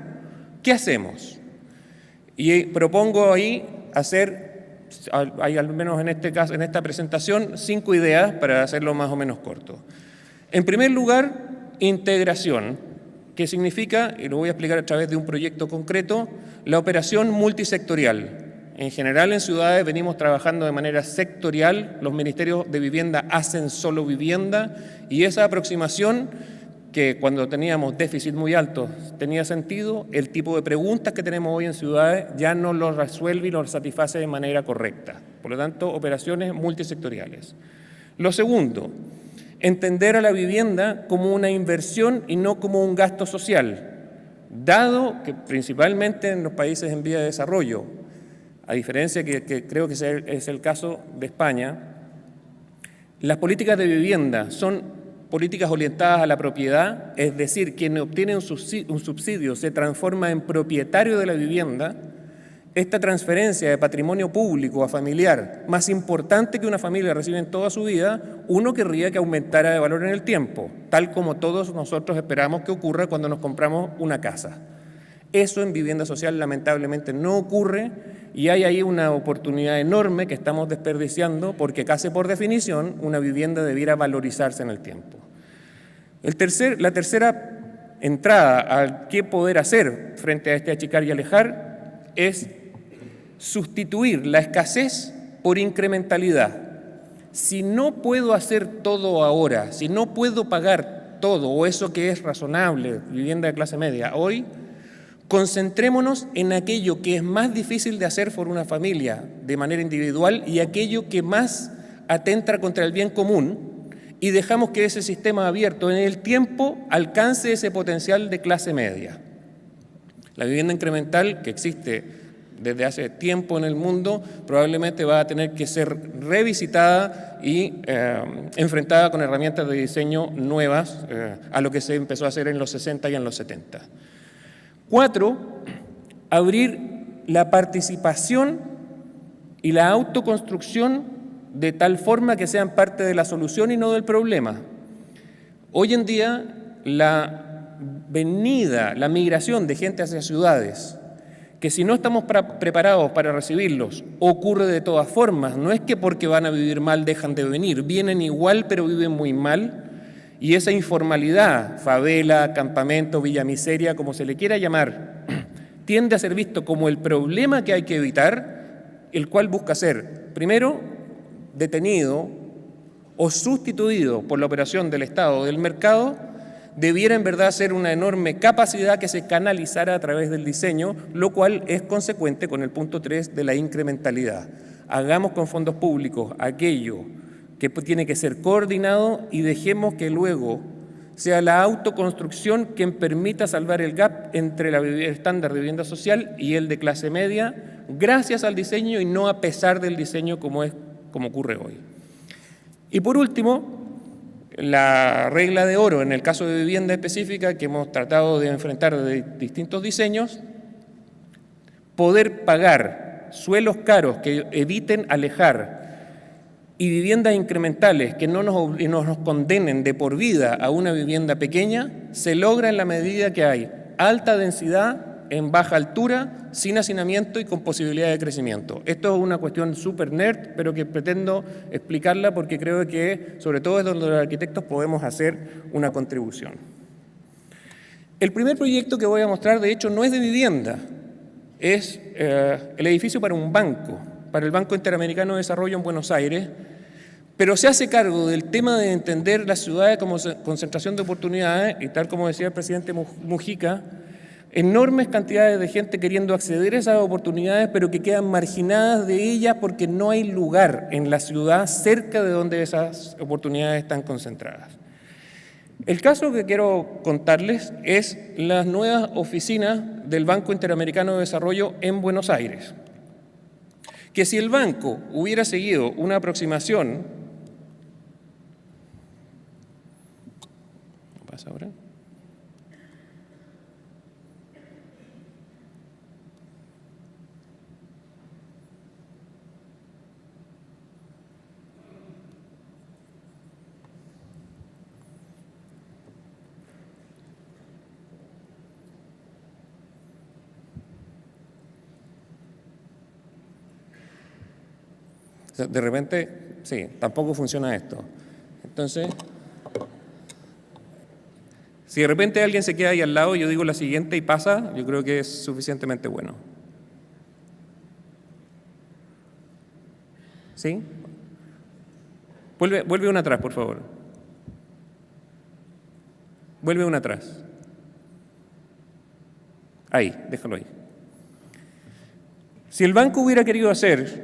[SPEAKER 7] ¿qué hacemos? Y propongo ahí hay al menos en este caso, en esta presentación, 5 ideas para hacerlo más o menos corto. En primer lugar, integración, que significa, y lo voy a explicar a través de un proyecto concreto, la operación multisectorial. En general, en ciudades venimos trabajando de manera sectorial, los ministerios de vivienda hacen solo vivienda, y esa aproximación, que cuando teníamos déficit muy alto tenía sentido, el tipo de preguntas que tenemos hoy en ciudades ya no los resuelve y los satisface de manera correcta. Por lo tanto, operaciones multisectoriales. Lo segundo, entender a la vivienda como una inversión y no como un gasto social, dado que principalmente en los países en vía de desarrollo, a diferencia que creo que es el caso de España, las políticas de vivienda son políticas orientadas a la propiedad, es decir, quien obtiene un subsidio se transforma en propietario de la vivienda. Esta transferencia de patrimonio público a familiar, más importante que una familia recibe en toda su vida, uno querría que aumentara de valor en el tiempo, tal como todos nosotros esperamos que ocurra cuando nos compramos una casa. Eso en vivienda social lamentablemente no ocurre y hay ahí una oportunidad enorme que estamos desperdiciando porque casi por definición una vivienda debiera valorizarse en el tiempo. La tercera entrada a qué poder hacer frente a este achicar y alejar es sustituir la escasez por incrementalidad. Si no puedo hacer todo ahora, si no puedo pagar todo o eso que es razonable, vivienda de clase media, hoy, concentrémonos en aquello que es más difícil de hacer por una familia de manera individual y aquello que más atenta contra el bien común y dejamos que ese sistema abierto en el tiempo alcance ese potencial de clase media. La vivienda incremental que existe desde hace tiempo en el mundo probablemente va a tener que ser revisitada y enfrentada con herramientas de diseño nuevas a lo que se empezó a hacer en los 60 y en los 70. 4, abrir la participación y la autoconstrucción de tal forma que sean parte de la solución y no del problema. Hoy en día, la migración de gente hacia ciudades, que si no estamos preparados para recibirlos, ocurre de todas formas. No es que porque van a vivir mal dejan de venir, vienen igual pero viven muy mal. Y esa informalidad, favela, campamento, villa miseria, como se le quiera llamar, tiende a ser visto como el problema que hay que evitar, el cual busca ser, primero, detenido o sustituido por la operación del Estado o del mercado, debiera en verdad ser una enorme capacidad que se canalizara a través del diseño, lo cual es consecuente con el punto 3 de la incrementalidad. Hagamos con fondos públicos aquello que tiene que ser coordinado y dejemos que luego sea la autoconstrucción quien permita salvar el gap entre el estándar de vivienda social y el de clase media, gracias al diseño y no a pesar del diseño como ocurre hoy. Y por último, la regla de oro en el caso de vivienda específica que hemos tratado de enfrentar de distintos diseños, poder pagar suelos caros que eviten alejar y viviendas incrementales que no nos condenen de por vida a una vivienda pequeña, se logra en la medida que hay alta densidad en baja altura, sin hacinamiento y con posibilidad de crecimiento. Esto es una cuestión súper nerd, pero que pretendo explicarla porque creo que, sobre todo, es donde los arquitectos podemos hacer una contribución. El primer proyecto que voy a mostrar, de hecho, no es de vivienda, es el edificio para un banco, para el Banco Interamericano de Desarrollo en Buenos Aires, pero se hace cargo del tema de entender las ciudades como concentración de oportunidades y tal como decía el presidente Mujica, enormes cantidades de gente queriendo acceder a esas oportunidades, pero que quedan marginadas de ellas porque no hay lugar en la ciudad cerca de donde esas oportunidades están concentradas. El caso que quiero contarles es las nuevas oficinas del Banco Interamericano de Desarrollo en Buenos Aires. Que si el banco hubiera seguido una aproximación... ¿Qué pasa ahora? De repente, sí, tampoco funciona esto. Entonces, si de repente alguien se queda ahí al lado y yo digo la siguiente y pasa, yo creo que es suficientemente bueno. ¿Sí? Vuelve una atrás, por favor. Vuelve una atrás. Ahí, déjalo ahí. Si el banco hubiera querido hacerlo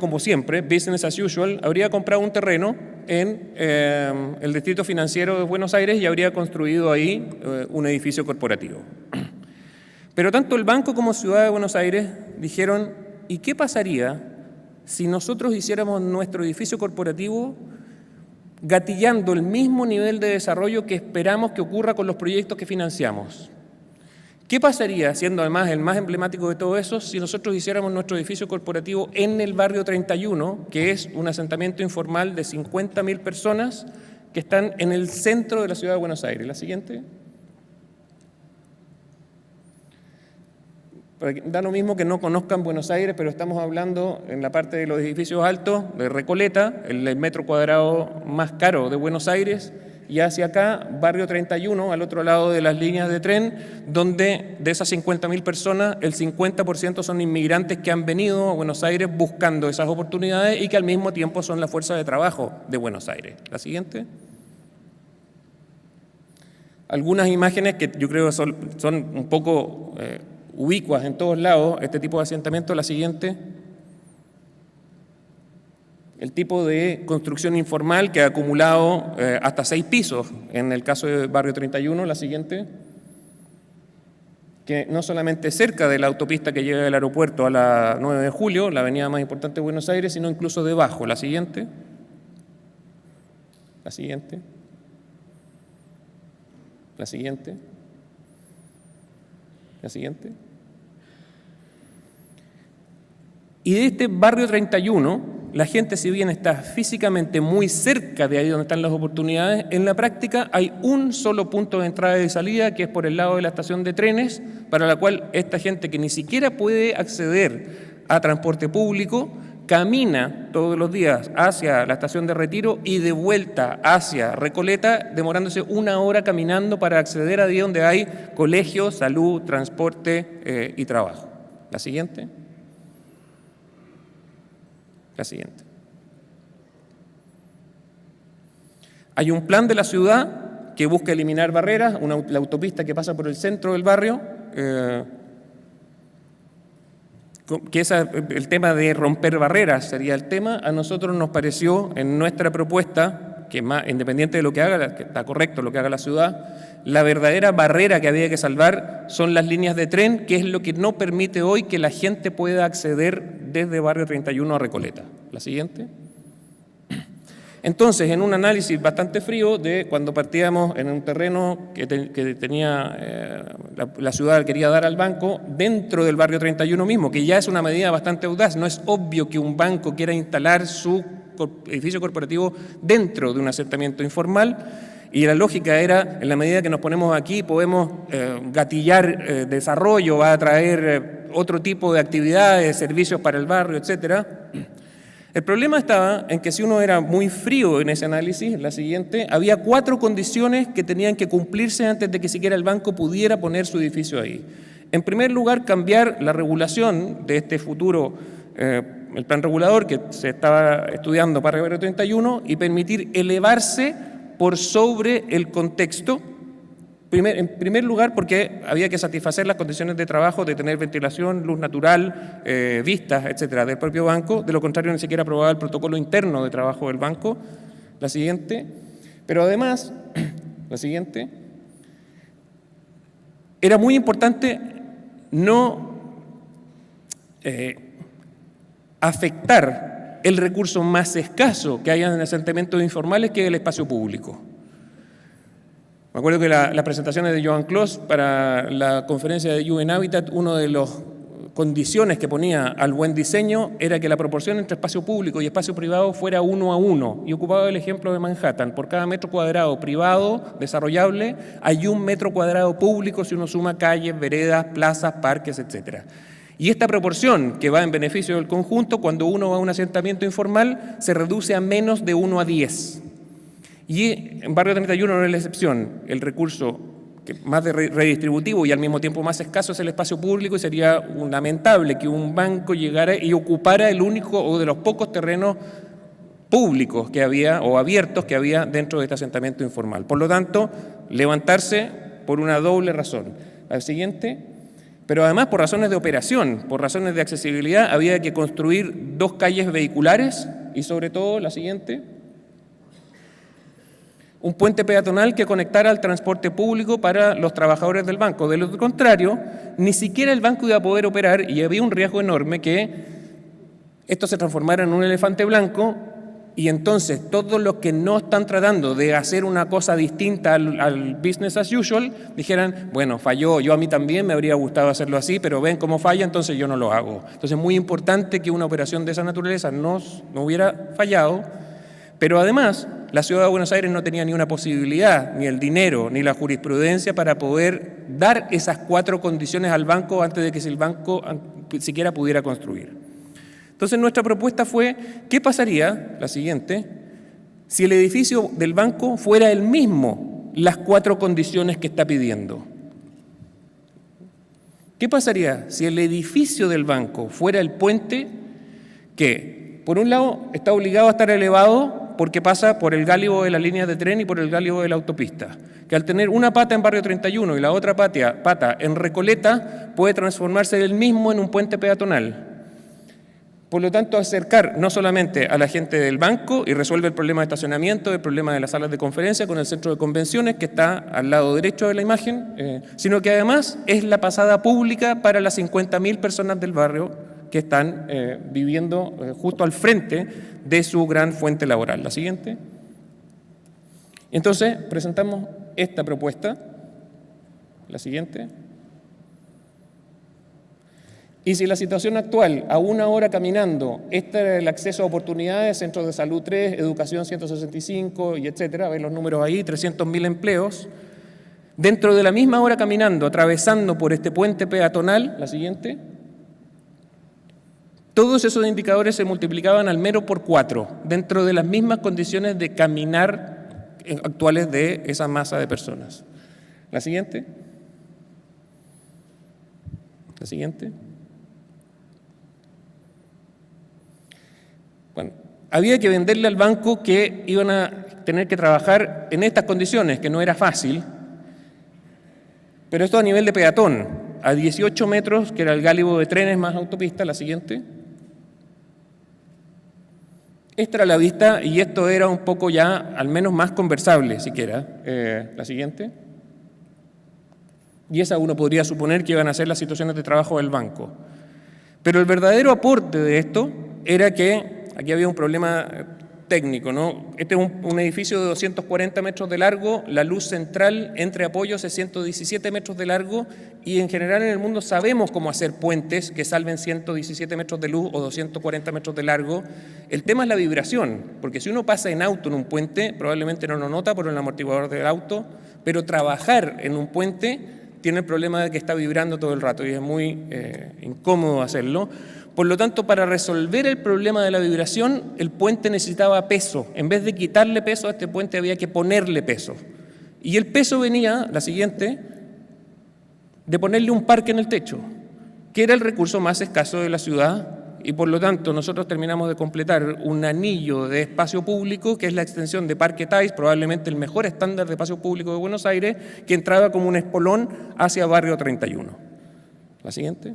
[SPEAKER 7] como siempre, business as usual, habría comprado un terreno en el Distrito Financiero de Buenos Aires y habría construido ahí un edificio corporativo. Pero tanto el banco como Ciudad de Buenos Aires dijeron, ¿y qué pasaría si nosotros hiciéramos nuestro edificio corporativo gatillando el mismo nivel de desarrollo que esperamos que ocurra con los proyectos que financiamos? ¿Qué pasaría, siendo además el más emblemático de todo eso, si nosotros hiciéramos nuestro edificio corporativo en el barrio 31, que es un asentamiento informal de 50.000 personas que están en el centro de la ciudad de Buenos Aires? La siguiente. Da lo mismo que no conozcan Buenos Aires, pero estamos hablando en la parte de los edificios altos de Recoleta, el metro cuadrado más caro de Buenos Aires, y hacia acá, barrio 31, al otro lado de las líneas de tren, donde de esas 50.000 personas, el 50% son inmigrantes que han venido a Buenos Aires buscando esas oportunidades y que al mismo tiempo son la fuerza de trabajo de Buenos Aires. La siguiente. Algunas imágenes que yo creo son un poco ubicuas en todos lados, este tipo de asentamiento. La siguiente. El tipo de construcción informal que ha acumulado hasta 6 pisos en el caso de Barrio 31, la siguiente, que no solamente cerca de la autopista que llega del aeropuerto a la 9 de julio, la avenida más importante de Buenos Aires, sino incluso debajo. La siguiente. La siguiente. La siguiente. La siguiente. Y de este Barrio 31, la gente, si bien está físicamente muy cerca de ahí donde están las oportunidades, en la práctica hay un solo punto de entrada y de salida, que es por el lado de la estación de trenes, para la cual esta gente que ni siquiera puede acceder a transporte público, camina todos los días hacia la estación de Retiro y de vuelta hacia Recoleta, demorándose 1 hora caminando para acceder a ahí donde hay colegio, salud, transporte y trabajo. La siguiente. La siguiente. Hay un plan de la ciudad que busca eliminar barreras, la autopista que pasa por el centro del barrio, que es el tema de romper barreras sería el tema. A nosotros nos pareció en nuestra propuesta, que más independiente de lo que haga, que está correcto lo que haga la ciudad, la verdadera barrera que había que salvar son las líneas de tren, que es lo que no permite hoy que la gente pueda acceder desde Barrio 31 a Recoleta. La siguiente. Entonces, en un análisis bastante frío de cuando partíamos en un terreno que tenía la ciudad quería dar al banco, dentro del Barrio 31 mismo, que ya es una medida bastante audaz, no es obvio que un banco quiera instalar su edificio corporativo dentro de un asentamiento informal, y la lógica era, en la medida que nos ponemos aquí, podemos gatillar desarrollo, va a traer otro tipo de actividades, servicios para el barrio, etcétera. El problema estaba en que si uno era muy frío en ese análisis, la siguiente, había 4 condiciones que tenían que cumplirse antes de que siquiera el banco pudiera poner su edificio ahí. En primer lugar, cambiar la regulación de este futuro, el plan regulador que se estaba estudiando para el Barrio 31, y permitir elevarse por sobre el contexto. En primer lugar, porque había que satisfacer las condiciones de trabajo, de tener ventilación, luz natural, vistas, etcétera, del propio banco. De lo contrario, ni siquiera aprobaba el protocolo interno de trabajo del banco. La siguiente. Pero además, la siguiente, era muy importante no afectar el recurso más escaso que hay en asentamientos informales, que es el espacio público. Me acuerdo que las presentaciones de Joan Clos para la conferencia de UN Habitat, una de las condiciones que ponía al buen diseño era que la proporción entre espacio público y espacio privado fuera 1 a 1, y ocupaba el ejemplo de Manhattan. Por cada metro cuadrado privado desarrollable hay 1 metro cuadrado público si uno suma calles, veredas, plazas, parques, etc. Y esta proporción, que va en beneficio del conjunto, cuando uno va a un asentamiento informal, se reduce a menos de 1 a 10. Y en Barrio 31 no es la excepción. El recurso más redistributivo y al mismo tiempo más escaso es el espacio público, y sería lamentable que un banco llegara y ocupara el único o de los pocos terrenos públicos que había o abiertos que había dentro de este asentamiento informal. Por lo tanto, levantarse por una doble razón. La siguiente, pero además por razones de operación, por razones de accesibilidad, había que construir 2 calles vehiculares y sobre todo, la siguiente, un puente peatonal que conectara al transporte público para los trabajadores del banco. De lo contrario, ni siquiera el banco iba a poder operar, y había un riesgo enorme que esto se transformara en un elefante blanco, y entonces todos los que no están tratando de hacer una cosa distinta al business as usual dijeran, bueno, falló, yo a mí también me habría gustado hacerlo así, pero ven cómo falla, entonces yo no lo hago. Entonces es muy importante que una operación de esa naturaleza no hubiera fallado, pero además la Ciudad de Buenos Aires no tenía ni una posibilidad, ni el dinero, ni la jurisprudencia para poder dar esas 4 condiciones al banco antes de que el banco siquiera pudiera construir. Entonces nuestra propuesta fue, ¿qué pasaría, la siguiente, si el edificio del banco fuera el mismo, las 4 condiciones que está pidiendo? ¿Qué pasaría si el edificio del banco fuera el puente que, por un lado, está obligado a estar elevado porque pasa por el gálibo de la línea de tren y por el gálibo de la autopista, que al tener una pata en Barrio 31 y la otra pata en Recoleta, puede transformarse él mismo en un puente peatonal? Por lo tanto, acercar no solamente a la gente del banco y resuelve el problema de estacionamiento, el problema de las salas de conferencia con el centro de convenciones que está al lado derecho de la imagen, sino que además es la pasada pública para las 50.000 personas del barrio que están viviendo justo al frente de su gran fuente laboral. La siguiente. Entonces, presentamos esta propuesta. La siguiente. Y si la situación actual, a 1 hora caminando, este era el acceso a oportunidades, centros de salud 3, educación 165 y etcétera, ven los números ahí, 300.000 empleos, dentro de la misma hora caminando, atravesando por este puente peatonal, la siguiente, todos esos indicadores se multiplicaban al menos por 4, dentro de las mismas condiciones de caminar actuales de esa masa de personas. La siguiente. La siguiente. Bueno, había que venderle al banco que iban a tener que trabajar en estas condiciones, que no era fácil, pero esto a nivel de peatón, a 18 metros, que era el gálibo de trenes más autopista. La siguiente. Esta era la vista y esto era un poco ya, al menos más conversable siquiera. La siguiente. Y esa uno podría suponer que iban a ser las situaciones de trabajo del banco. Pero el verdadero aporte de esto era que, aquí había un problema técnico, ¿no? Este es un edificio de 240 metros de largo, la luz central entre apoyos es 117 metros de largo, y en general en el mundo sabemos cómo hacer puentes que salven 117 metros de luz o 240 metros de largo. El tema es la vibración, porque si uno pasa en auto en un puente, probablemente no lo nota por el amortiguador del auto, pero trabajar en un puente tiene el problema de que está vibrando todo el rato y es muy incómodo hacerlo. Por lo tanto, para resolver el problema de la vibración, el puente necesitaba peso. En vez de quitarle peso a este puente, había que ponerle peso. Y el peso venía, la siguiente, de ponerle un parque en el techo, que era el recurso más escaso de la ciudad, y por lo tanto nosotros terminamos de completar un anillo de espacio público, que es la extensión de Parque Táis, probablemente el mejor estándar de espacio público de Buenos Aires, que entraba como un espolón hacia Barrio 31. La siguiente.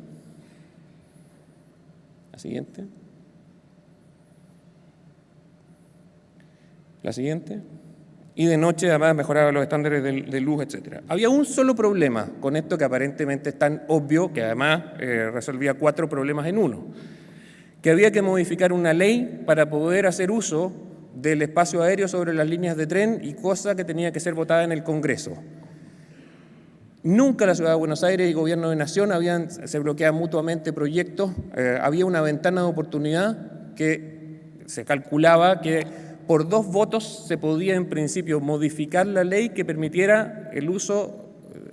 [SPEAKER 7] La siguiente. La siguiente. y de noche además mejoraba los estándares de luz, etc. Había un solo problema con esto que aparentemente es tan obvio, que además resolvía 4 problemas en uno, que había que modificar una ley para poder hacer uso del espacio aéreo sobre las líneas de tren, y cosa que tenía que ser votada en el Congreso. Nunca la Ciudad de Buenos Aires y el Gobierno de Nación se bloqueaban mutuamente proyectos. Había una ventana de oportunidad que se calculaba que por 2 votos se podía en principio modificar la ley que permitiera el uso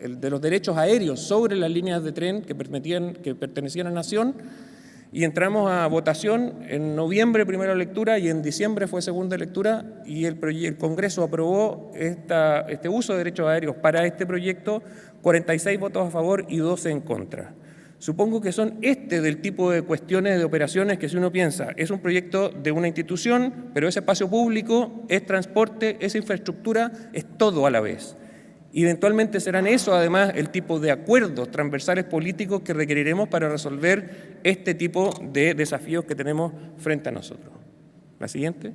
[SPEAKER 7] de los derechos aéreos sobre las líneas de tren que pertenecían a Nación, y entramos a votación en noviembre, primera lectura, y en diciembre fue segunda lectura, y el Congreso aprobó este uso de derechos aéreos para este proyecto, 46 votos a favor y 12 en contra. Supongo que son del tipo de cuestiones, de operaciones que, si uno piensa, es un proyecto de una institución, pero es espacio público, es transporte, es infraestructura, es todo a la vez. Y eventualmente serán eso, además, el tipo de acuerdos transversales políticos que requeriremos para resolver este tipo de desafíos que tenemos frente a nosotros. La siguiente.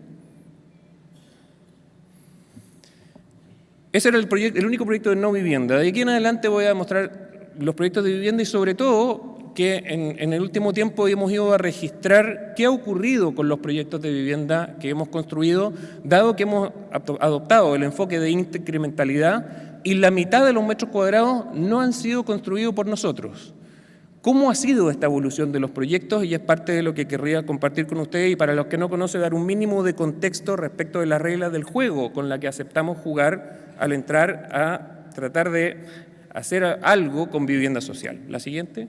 [SPEAKER 7] Ese era el único proyecto de no vivienda. De aquí en adelante voy a mostrar los proyectos de vivienda, y sobre todo que en el último tiempo hemos ido a registrar qué ha ocurrido con los proyectos de vivienda que hemos construido, dado que hemos adoptado el enfoque de incrementalidad y la mitad de los metros cuadrados no han sido construidos por nosotros. ¿Cómo ha sido esta evolución de los proyectos? Y es parte de lo que querría compartir con ustedes, y para los que no conocen, dar un mínimo de contexto respecto de las reglas del juego con la que aceptamos jugar al entrar a tratar de hacer algo con vivienda social. La siguiente.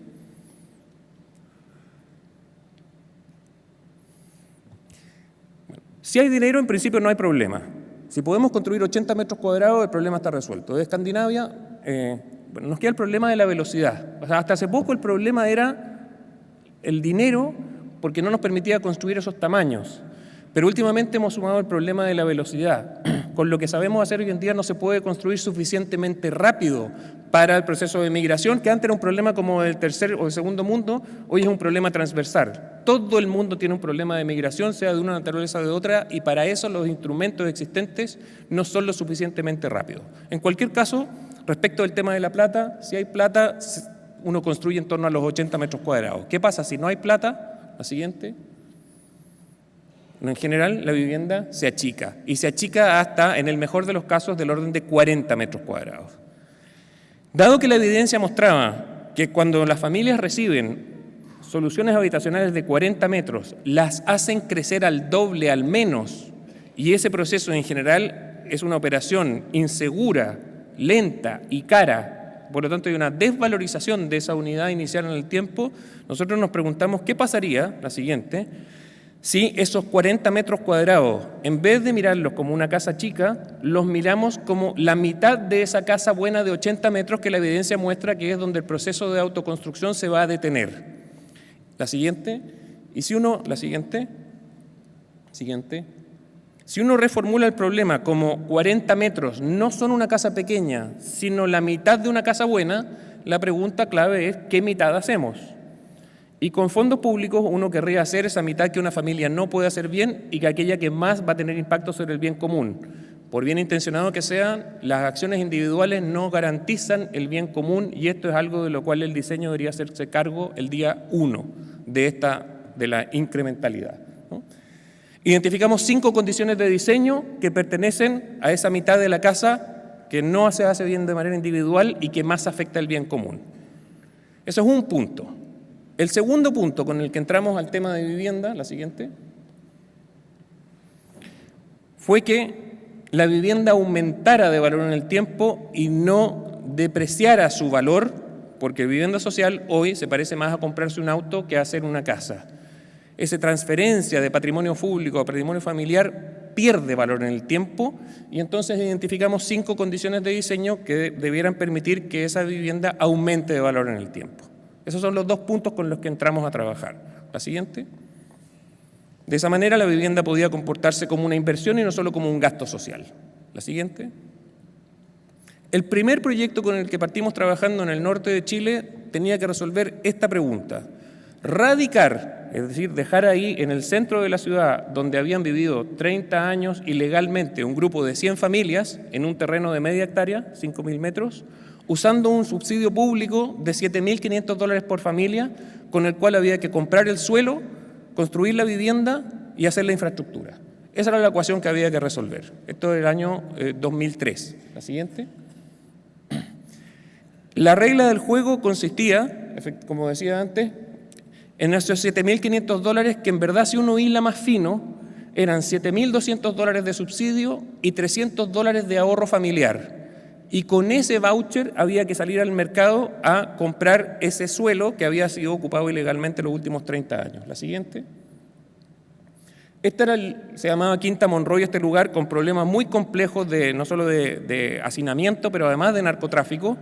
[SPEAKER 7] Bueno, si hay dinero, en principio no hay problema. Si podemos construir 80 metros cuadrados, el problema está resuelto. De Escandinavia, nos queda el problema de la velocidad. O sea, hasta hace poco el problema era el dinero, porque no nos permitía construir esos tamaños. Pero últimamente hemos sumado el problema de la velocidad. Con lo que sabemos hacer hoy en día no se puede construir suficientemente rápido para el proceso de migración, que antes era un problema como el tercer o el segundo mundo, hoy es un problema transversal. Todo el mundo tiene un problema de migración, sea de una naturaleza o de otra, y para eso los instrumentos existentes no son lo suficientemente rápidos. En cualquier caso, respecto del tema de la plata, si hay plata, uno construye en torno a los 80 metros cuadrados. ¿Qué pasa si no hay plata? La siguiente. En general, la vivienda se achica, y se achica hasta, en el mejor de los casos, del orden de 40 metros cuadrados. Dado que la evidencia mostraba que cuando las familias reciben soluciones habitacionales de 40 metros, las hacen crecer al doble al menos, y ese proceso en general es una operación insegura, lenta y cara, por lo tanto hay una desvalorización de esa unidad inicial en el tiempo, nosotros nos preguntamos qué pasaría, la siguiente, si esos 40 metros cuadrados, en vez de mirarlos como una casa chica, los miramos como la mitad de esa casa buena de 80 metros que la evidencia muestra que es donde el proceso de autoconstrucción se va a detener. La siguiente. Y si uno, la siguiente. Si uno reformula el problema como 40 metros no son una casa pequeña, sino la mitad de una casa buena, la pregunta clave es ¿qué mitad hacemos? Y con fondos públicos uno querría hacer esa mitad que una familia no puede hacer bien y que aquella que más va a tener impacto sobre el bien común. Por bien intencionado que sean, las acciones individuales no garantizan el bien común, y esto es algo de lo cual el diseño debería hacerse cargo el día 1 de la incrementalidad, ¿no? Identificamos 5 condiciones de diseño que pertenecen a esa mitad de la casa que no se hace bien de manera individual y que más afecta el bien común. Eso es un punto. El segundo punto con el que entramos al tema de vivienda, la siguiente, fue que la vivienda aumentara de valor en el tiempo y no depreciara su valor, porque vivienda social hoy se parece más a comprarse un auto que a hacer una casa. Esa transferencia de patrimonio público a patrimonio familiar pierde valor en el tiempo, y entonces identificamos 5 condiciones de diseño que debieran permitir que esa vivienda aumente de valor en el tiempo. Esos son los 2 puntos con los que entramos a trabajar. La siguiente. De esa manera la vivienda podía comportarse como una inversión y no solo como un gasto social. La siguiente. El primer proyecto con el que partimos trabajando en el norte de Chile tenía que resolver esta pregunta. radicar, es decir, dejar ahí en el centro de la ciudad, donde habían vivido 30 años ilegalmente un grupo de 100 familias en un terreno de media hectárea, 5.000 metros, usando un subsidio público de $7.500 por familia, con el cual había que comprar el suelo, construir la vivienda y hacer la infraestructura. Esa era la ecuación que había que resolver. Esto es el año 2003. La siguiente. La regla del juego consistía, como decía antes, en esos $7.500 que en verdad, si uno hila más fino, eran $7.200 de subsidio y $300 de ahorro familiar. Y con ese voucher había que salir al mercado a comprar ese suelo que había sido ocupado ilegalmente los últimos 30 años. La siguiente. Se llamaba Quinta Monroy, este lugar, con problemas muy complejos no solo de hacinamiento, pero además de narcotráfico.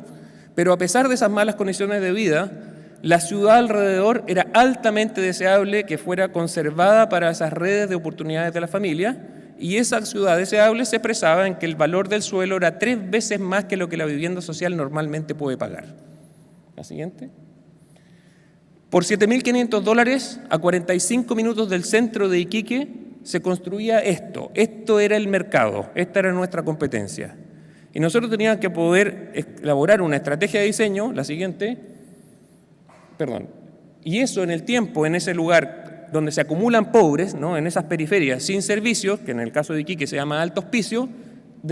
[SPEAKER 7] Pero a pesar de esas malas condiciones de vida, la ciudad alrededor era altamente deseable que fuera conservada para esas redes de oportunidades de la familia, y esa ciudad deseable se expresaba en que el valor del suelo era 3 veces más que lo que la vivienda social normalmente puede pagar. La siguiente. Por $7.500, a 45 minutos del centro de Iquique, se construía esto. Esto era el mercado, esta era nuestra competencia. Y nosotros teníamos que poder elaborar una estrategia de diseño, la siguiente, y eso en el tiempo, en ese lugar donde se acumulan pobres, ¿no?, en esas periferias sin servicios, que en el caso de Iquique se llama Alto Hospicio,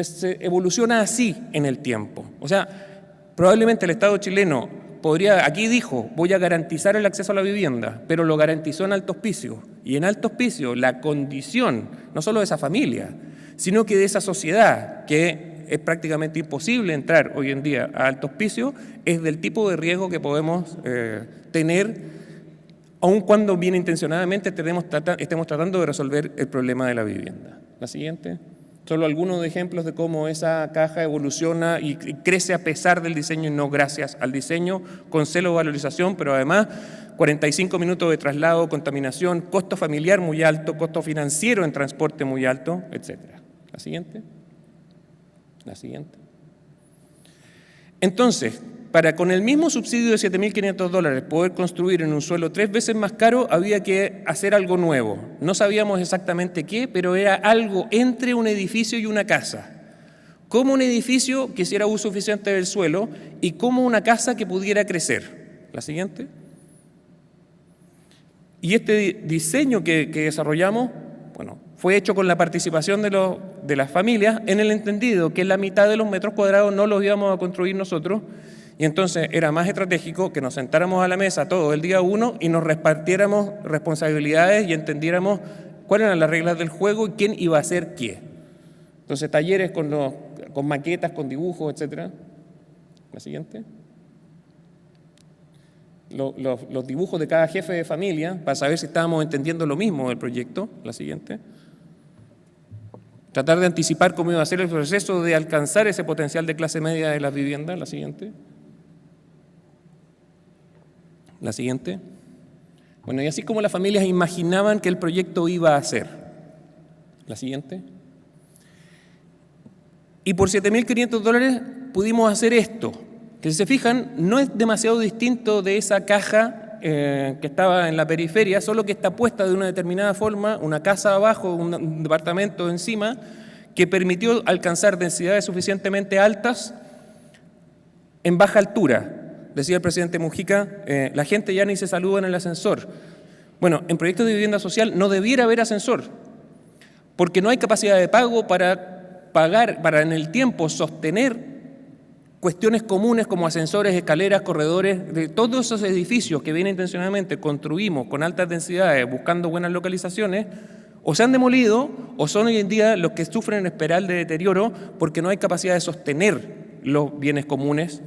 [SPEAKER 7] se evoluciona así en el tiempo. O sea, probablemente el Estado chileno aquí dijo, voy a garantizar el acceso a la vivienda, pero lo garantizó en Alto Hospicio. Y en Alto Hospicio la condición, no solo de esa familia, sino que de esa sociedad, que es prácticamente imposible entrar hoy en día a Alto Hospicio, es del tipo de riesgo que podemos tener, aun cuando bien intencionadamente estemos tratando de resolver el problema de la vivienda. La siguiente. Solo algunos ejemplos de cómo esa caja evoluciona y crece a pesar del diseño y no gracias al diseño, con celo de valorización, pero además 45 minutos de traslado, contaminación, costo familiar muy alto, costo financiero en transporte muy alto, etc. La siguiente. La siguiente. Entonces, para con el mismo subsidio de $7.500 poder construir en un suelo 3 veces más caro, había que hacer algo nuevo. No sabíamos exactamente qué, pero era algo entre un edificio y una casa. Como un edificio que hiciera uso eficiente del suelo y como una casa que pudiera crecer. La siguiente. Y este diseño que desarrollamos, fue hecho con la participación de las familias, en el entendido que la mitad de los metros cuadrados no los íbamos a construir nosotros. Y entonces era más estratégico que nos sentáramos a la mesa todo el día 1 y nos repartiéramos responsabilidades y entendiéramos cuáles eran las reglas del juego y quién iba a hacer qué. Entonces talleres con maquetas, con dibujos, etc. La siguiente. Los dibujos de cada jefe de familia para saber si estábamos entendiendo lo mismo del proyecto. La siguiente. Tratar de anticipar cómo iba a ser el proceso de alcanzar ese potencial de clase media de las viviendas. La siguiente. La siguiente. Y así como las familias imaginaban que el proyecto iba a ser. La siguiente. Y por $7.500 pudimos hacer esto, que si se fijan no es demasiado distinto de esa caja que estaba en la periferia, solo que está puesta de una determinada forma, una casa abajo, un departamento encima, que permitió alcanzar densidades suficientemente altas en baja altura. Decía el presidente Mujica, la gente ya ni se saluda en el ascensor. Bueno, en proyectos de vivienda social no debiera haber ascensor, porque no hay capacidad de pago para pagar, para en el tiempo sostener cuestiones comunes como ascensores, escaleras, corredores, de todos esos edificios que bien intencionadamente construimos con altas densidades, buscando buenas localizaciones, o se han demolido o son hoy en día los que sufren espiral de deterioro porque no hay capacidad de sostener los bienes comunes.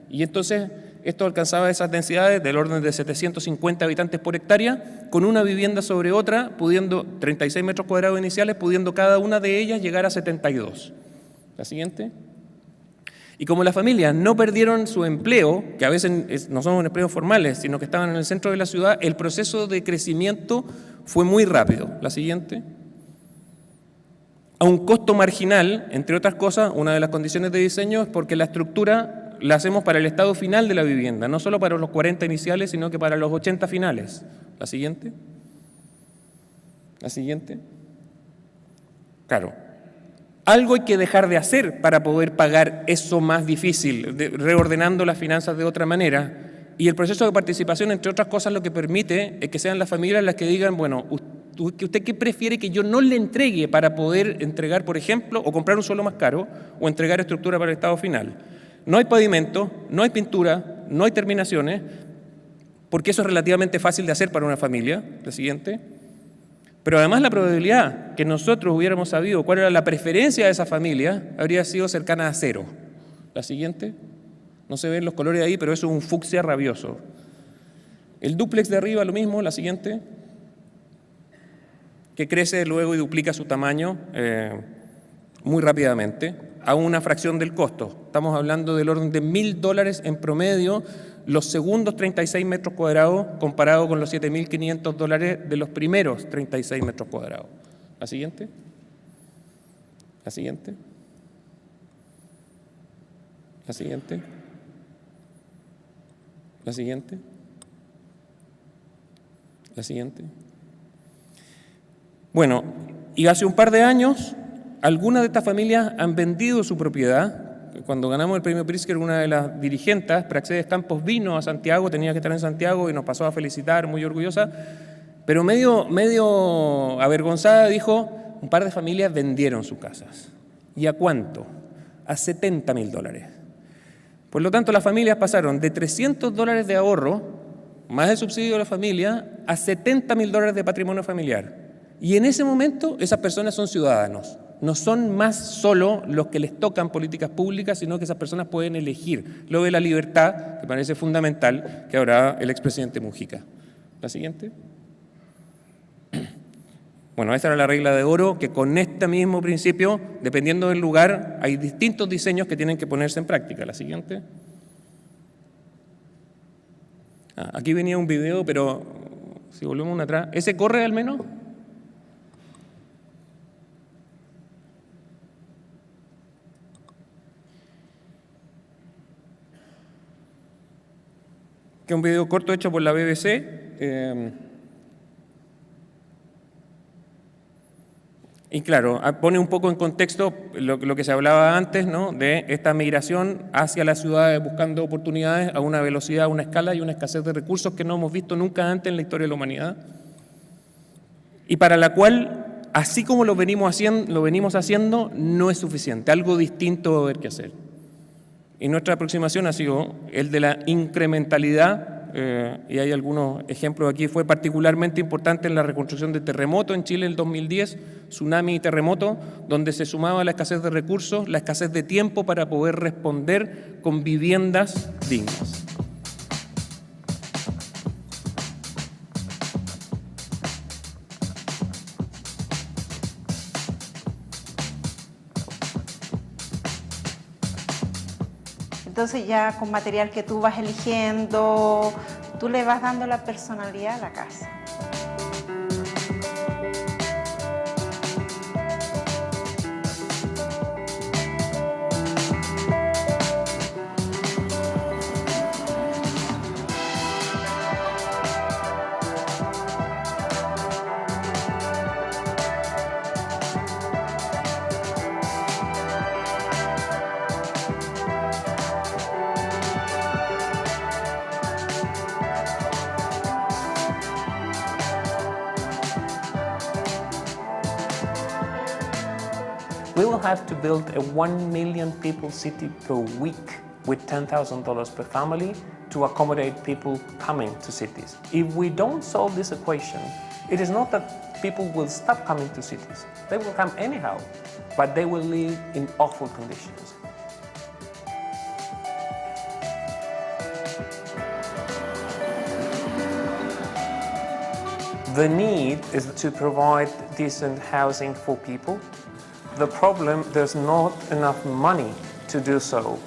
[SPEAKER 7] Y entonces esto alcanzaba esas densidades del orden de 750 habitantes por hectárea, con una vivienda sobre otra, pudiendo 36 metros cuadrados iniciales, pudiendo cada una de ellas llegar a 72. La siguiente. Y como las familias no perdieron su empleo, que a veces no son empleos formales, sino que estaban en el centro de la ciudad, el proceso de crecimiento fue muy rápido. La siguiente. A un costo marginal, entre otras cosas, una de las condiciones de diseño es porque la estructura la hacemos para el estado final de la vivienda, no solo para los 40 iniciales, sino que para los 80 finales. La siguiente. La siguiente. Claro. Algo hay que dejar de hacer para poder pagar eso más difícil, reordenando las finanzas de otra manera. Y el proceso de participación, entre otras cosas, lo que permite es que sean las familias las que digan, bueno, ¿usted qué prefiere que yo no le entregue para poder entregar, por ejemplo, o comprar un suelo más caro, o entregar estructura para el estado final? No hay pavimento, no hay pintura, no hay terminaciones, porque eso es relativamente fácil de hacer para una familia. La siguiente. Pero además la probabilidad que nosotros hubiéramos sabido cuál era la preferencia de esa familia habría sido cercana a 0. La siguiente. No se ven los colores ahí, pero eso es un fucsia rabioso. El dúplex de arriba, lo mismo. La siguiente. Que crece luego y duplica su tamaño muy rápidamente a una fracción del costo. Estamos hablando del orden de $1.000 en promedio los segundos 36 metros cuadrados comparado con los $7.500 de los primeros 36 metros cuadrados. La siguiente. La siguiente. La siguiente. La siguiente. La siguiente. Bueno, y hace un par de años, algunas de estas familias han vendido su propiedad. Cuando ganamos el premio Pritzker, una de las dirigentes, Praxedes Campos, vino a Santiago, tenía que estar en Santiago y nos pasó a felicitar, muy orgullosa, pero medio avergonzada dijo, un par de familias vendieron sus casas. ¿Y a cuánto? A $70.000. Por lo tanto, las familias pasaron de $300 de ahorro, más el subsidio de la familia, a $70.000 de patrimonio familiar. Y en ese momento, esas personas son ciudadanos. No son más solo los que les tocan políticas públicas, sino que esas personas pueden elegir. Lo de la libertad, que parece fundamental, que habrá el expresidente Mujica. La siguiente. Bueno, esta era la regla de oro, que con este mismo principio, dependiendo del lugar, hay distintos diseños que tienen que ponerse en práctica. La siguiente. Aquí venía un video, pero si volvemos una atrás, ¿ese corre al menos? Que es un video corto hecho por la BBC. Y claro, pone un poco en contexto lo que se hablaba antes, ¿no? De esta migración hacia las ciudades buscando oportunidades a una velocidad, una escala y una escasez de recursos que no hemos visto nunca antes en la historia de la humanidad. Y para la cual, así como lo venimos haciendo, no es suficiente. Algo distinto va a haber que hacer. Y nuestra aproximación ha sido el de la incrementalidad, y hay algunos ejemplos aquí. Fue particularmente importante en la reconstrucción de terremoto en Chile en el 2010, tsunami y terremoto, donde se sumaba la escasez de recursos, la escasez de tiempo para poder responder con viviendas dignas.
[SPEAKER 8] Entonces ya con material que tú vas eligiendo, tú le vas dando la personalidad a la casa.
[SPEAKER 7] We will have to build a 1 million people city per week with $10,000 per family to accommodate people coming to cities. If we don't solve this equation, it is not that people will stop coming to cities. They will come anyhow, but they will live in awful conditions. The need is to provide decent housing for people. The problem, there's not enough money to do so.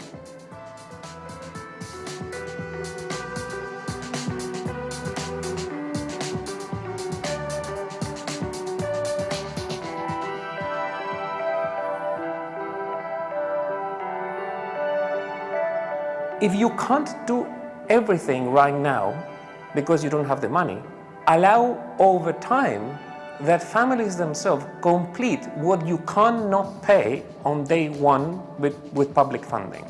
[SPEAKER 9] if you can't do everything right now because you don't have the money, allow over time that families themselves complete what you cannot pay on day one with public funding.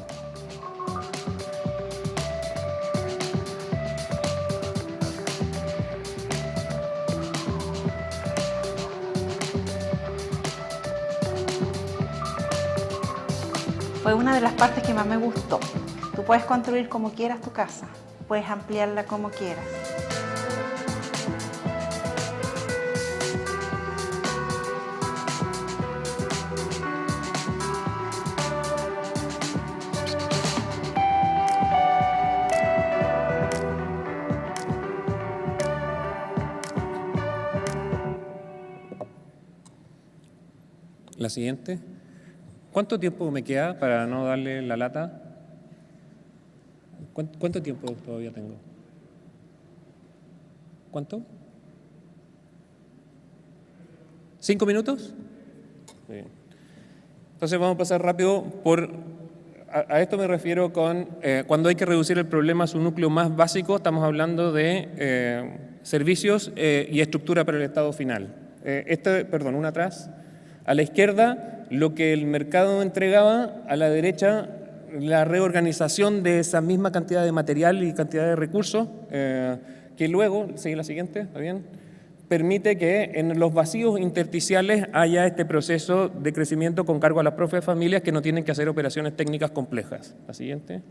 [SPEAKER 8] Fue una de las partes que más me gustó. Tú puedes construir como quieras tu casa, puedes ampliarla como quieras.
[SPEAKER 7] La siguiente. ¿Cuánto tiempo me queda para no darle la lata? ¿Cuánto tiempo todavía tengo? ¿Cuánto? ¿5 minutos? Bien. Entonces vamos a pasar rápido por... A esto me refiero con cuando hay que reducir el problema a su núcleo más básico, estamos hablando de servicios y estructura para el Estado final. Una atrás. A la izquierda, lo que el mercado entregaba, a la derecha, la reorganización de esa misma cantidad de material y cantidad de recursos, que luego, sigue la siguiente, ¿está bien?, permite que en los vacíos intersticiales haya este proceso de crecimiento con cargo a las propias familias que no tienen que hacer operaciones técnicas complejas. La siguiente.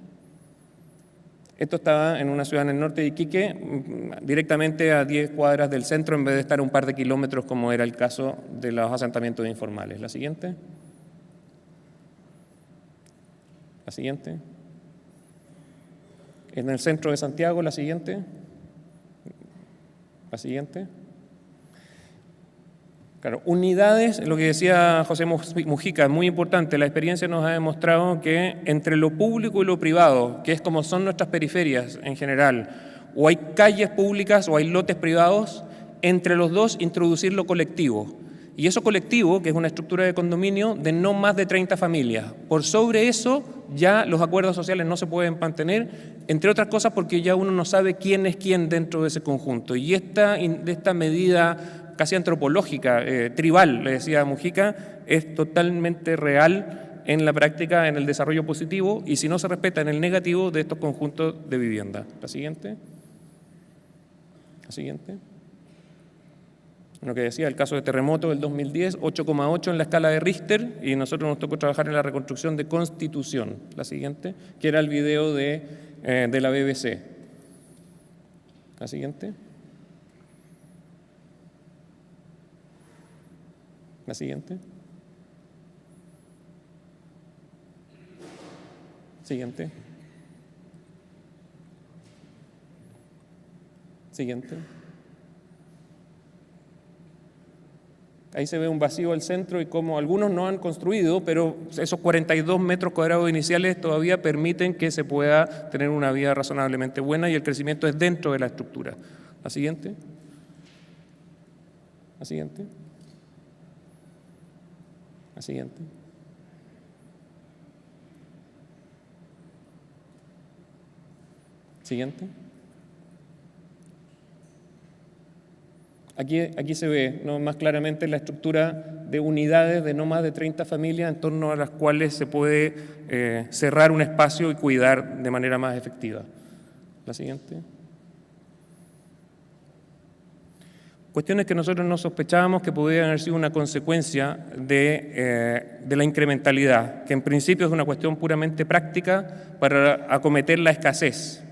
[SPEAKER 7] Esto estaba en una ciudad en el norte de Iquique, directamente a 10 cuadras del centro, en vez de estar a un par de kilómetros, como era el caso de los asentamientos informales. La siguiente. La siguiente. En el centro de Santiago, la siguiente. La siguiente. Claro, unidades, lo que decía José Mujica, es muy importante. La experiencia nos ha demostrado que entre lo público y lo privado, que es como son nuestras periferias en general, o hay calles públicas o hay lotes privados, entre los dos introducir lo colectivo. Y eso colectivo, que es una estructura de condominio de no más de 30 familias. Por sobre eso, ya los acuerdos sociales no se pueden mantener, entre otras cosas porque ya uno no sabe quién es quién dentro de ese conjunto. Y esta medida casi antropológica, tribal, le decía Mujica, es totalmente real en la práctica, en el desarrollo positivo, y si no se respeta en el negativo de estos conjuntos de vivienda. La siguiente. La siguiente. Lo que decía el caso de terremoto del 2010, 8,8 en la escala de Richter, y nosotros nos tocó trabajar en la reconstrucción de Constitución. La siguiente, que era el video de la BBC. La siguiente. La siguiente. Siguiente. Siguiente. Ahí se ve un vacío al centro y como algunos no han construido, pero esos 42 metros cuadrados iniciales todavía permiten que se pueda tener una vida razonablemente buena y el crecimiento es dentro de la estructura. La siguiente. La siguiente. La siguiente. Siguiente. Aquí se ve más claramente la estructura de unidades de no más de 30 familias en torno a las cuales se puede cerrar un espacio y cuidar de manera más efectiva. La siguiente. Cuestiones que nosotros no sospechábamos que podían haber sido una consecuencia de la incrementalidad, que en principio es una cuestión puramente práctica para acometer la escasez.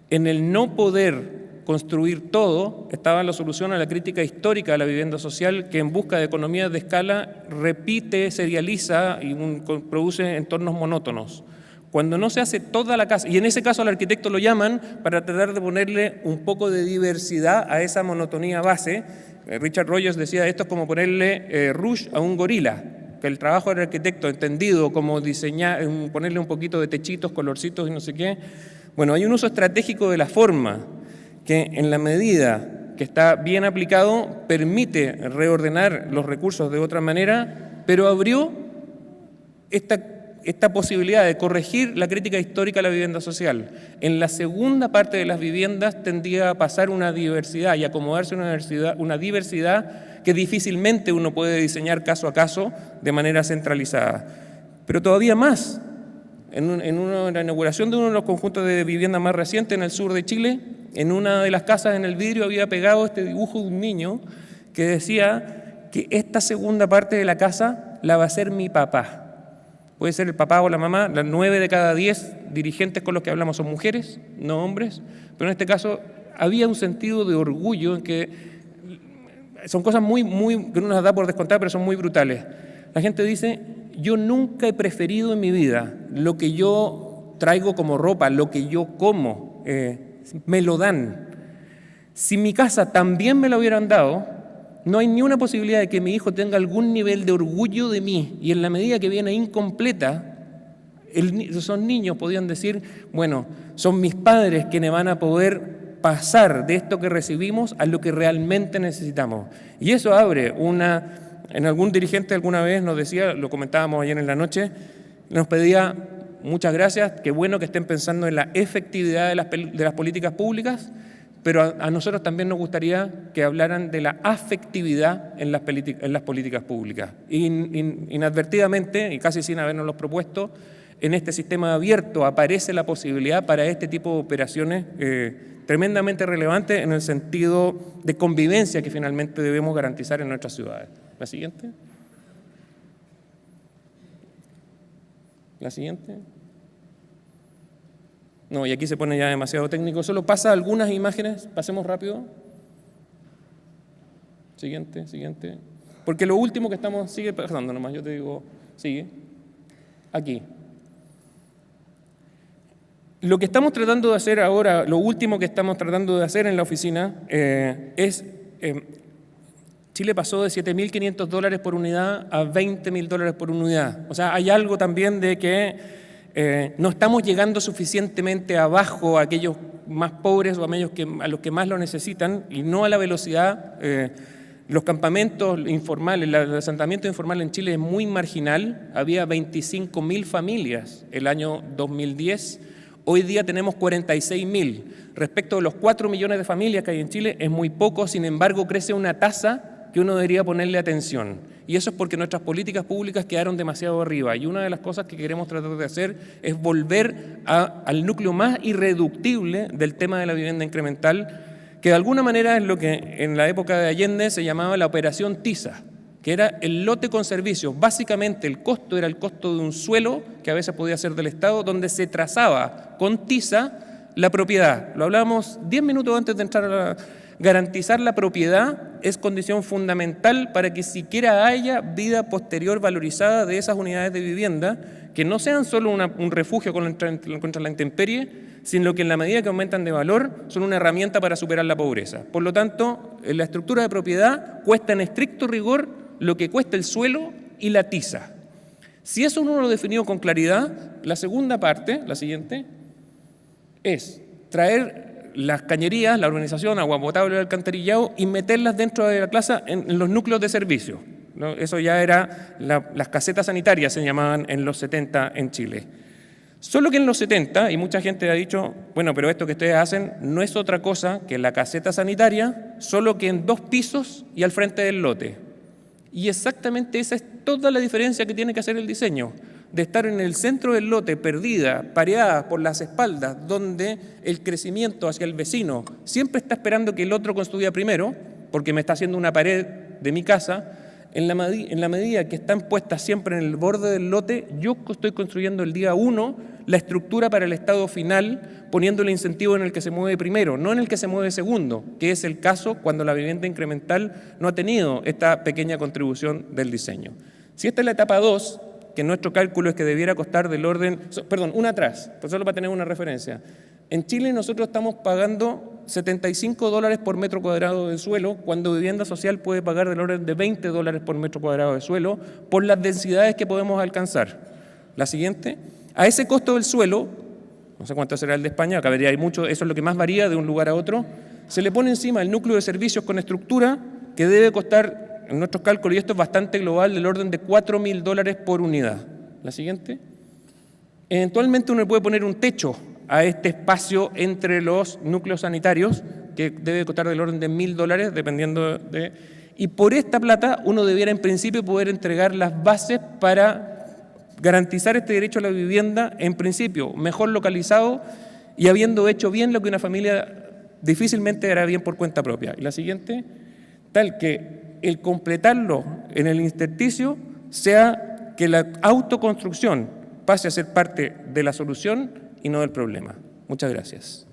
[SPEAKER 7] En el no poder construir todo estaba la solución a la crítica histórica de la vivienda social, que en busca de economías de escala repite, serializa y produce entornos monótonos. Cuando no se hace toda la casa, y en ese caso al arquitecto lo llaman para tratar de ponerle un poco de diversidad a esa monotonía base. Richard Rogers decía, esto es como ponerle rush a un gorila, que el trabajo del arquitecto entendido como diseñar, ponerle un poquito de techitos, colorcitos y no sé qué. Bueno, hay un uso estratégico de la forma que en la medida que está bien aplicado permite reordenar los recursos de otra manera, pero abrió esta posibilidad de corregir la crítica histórica a la vivienda social. En la segunda parte de las viviendas tendía a pasar una diversidad y acomodarse una diversidad que difícilmente uno puede diseñar caso a caso de manera centralizada. Pero todavía más, en la inauguración de uno de los conjuntos de vivienda más recientes en el sur de Chile, en una de las casas en el vidrio había pegado este dibujo de un niño que decía que esta segunda parte de la casa la va a hacer mi papá. Puede ser el papá o la mamá, las 9 de cada 10 dirigentes con los que hablamos son mujeres, no hombres, pero en este caso había un sentido de orgullo en que son cosas que uno las da por descontar, pero son muy brutales. La gente dice, yo nunca he preferido en mi vida lo que yo traigo como ropa, lo que yo como, me lo dan. Si mi casa también me lo hubieran dado, no hay ni una posibilidad de que mi hijo tenga algún nivel de orgullo de mí, y en la medida que viene incompleta, esos niños podían decir, bueno, son mis padres quienes van a poder pasar de esto que recibimos a lo que realmente necesitamos. Y eso abre en algún dirigente alguna vez nos decía, lo comentábamos ayer en la noche, nos pedía, muchas gracias, qué bueno que estén pensando en la efectividad de las políticas públicas, pero a nosotros también nos gustaría que hablaran de la afectividad en las políticas públicas. Inadvertidamente, y casi sin habernoslo propuesto, en este sistema abierto aparece la posibilidad para este tipo de operaciones tremendamente relevantes en el sentido de convivencia que finalmente debemos garantizar en nuestras ciudades. ¿La siguiente? ¿La siguiente? No, y aquí se pone ya demasiado técnico. Solo pasa algunas imágenes, pasemos rápido. Siguiente. Porque lo último que estamos, sigue pasando nomás, yo te digo, sigue. Aquí. Lo que estamos tratando de hacer ahora, lo último que estamos tratando de hacer en la oficina Chile pasó de $7.500 por unidad a $20.000 por unidad. O sea, hay algo también de que no estamos llegando suficientemente abajo a aquellos más pobres o a los que más lo necesitan y no a la velocidad. Los campamentos informales, el asentamiento informal en Chile es muy marginal. Había 25.000 familias el año 2010. Hoy día tenemos 46.000. Respecto a los 4 millones de familias que hay en Chile, es muy poco, sin embargo, crece una tasa que uno debería ponerle atención. Y eso es porque nuestras políticas públicas quedaron demasiado arriba. Y una de las cosas que queremos tratar de hacer es volver al núcleo más irreductible del tema de la vivienda incremental, que de alguna manera es lo que en la época de Allende se llamaba la operación Tiza, que era el lote con servicios. Básicamente el costo era el costo de un suelo, que a veces podía ser del Estado, donde se trazaba con tiza la propiedad. Lo hablábamos 10 minutos antes de entrar a garantizar la propiedad es condición fundamental para que siquiera haya vida posterior valorizada de esas unidades de vivienda, que no sean solo un refugio contra la intemperie, sino que en la medida que aumentan de valor son una herramienta para superar la pobreza. Por lo tanto, la estructura de propiedad cuesta en estricto rigor lo que cuesta el suelo y la tiza. Si eso uno lo definió con claridad, la segunda parte, la siguiente, es traer las cañerías, la urbanización, agua potable, alcantarillado y meterlas dentro de la clase en los núcleos de servicio, ¿no? Eso ya era, las casetas sanitarias se llamaban en los 70 en Chile. Solo que en los 70, y mucha gente ha dicho, bueno, pero esto que ustedes hacen no es otra cosa que la caseta sanitaria, solo que en 2 pisos y al frente del lote. Y exactamente esa es toda la diferencia que tiene que hacer el diseño, de estar en el centro del lote, perdida, pareada por las espaldas, donde el crecimiento hacia el vecino siempre está esperando que el otro construya primero, porque me está haciendo una pared de mi casa. En la medida que están puestas siempre en el borde del lote, yo estoy construyendo el día 1 la estructura para el estado final, poniendo el incentivo en el que se mueve primero, no en el que se mueve segundo, que es el caso cuando la vivienda incremental no ha tenido esta pequeña contribución del diseño. Si esta es la etapa 2, que nuestro cálculo es que debiera costar del orden, una atrás, pues solo para tener una referencia. En Chile nosotros estamos pagando $75 por metro cuadrado de suelo, cuando vivienda social puede pagar del orden de $20 por metro cuadrado de suelo, por las densidades que podemos alcanzar. La siguiente, a ese costo del suelo, no sé cuánto será el de España, acá hay mucho, eso es lo que más varía de un lugar a otro, se le pone encima el núcleo de servicios con estructura que debe costar, en nuestros cálculos, y esto es bastante global, del orden de $4.000 por unidad. La siguiente. Eventualmente uno puede poner un techo a este espacio entre los núcleos sanitarios, que debe costar del orden de $1.000, dependiendo de... Y por esta plata uno debiera en principio poder entregar las bases para garantizar este derecho a la vivienda, en principio mejor localizado y habiendo hecho bien lo que una familia difícilmente hará bien por cuenta propia. Y la siguiente, tal que el completarlo en el intersticio sea que la autoconstrucción pase a ser parte de la solución y no del problema. Muchas gracias.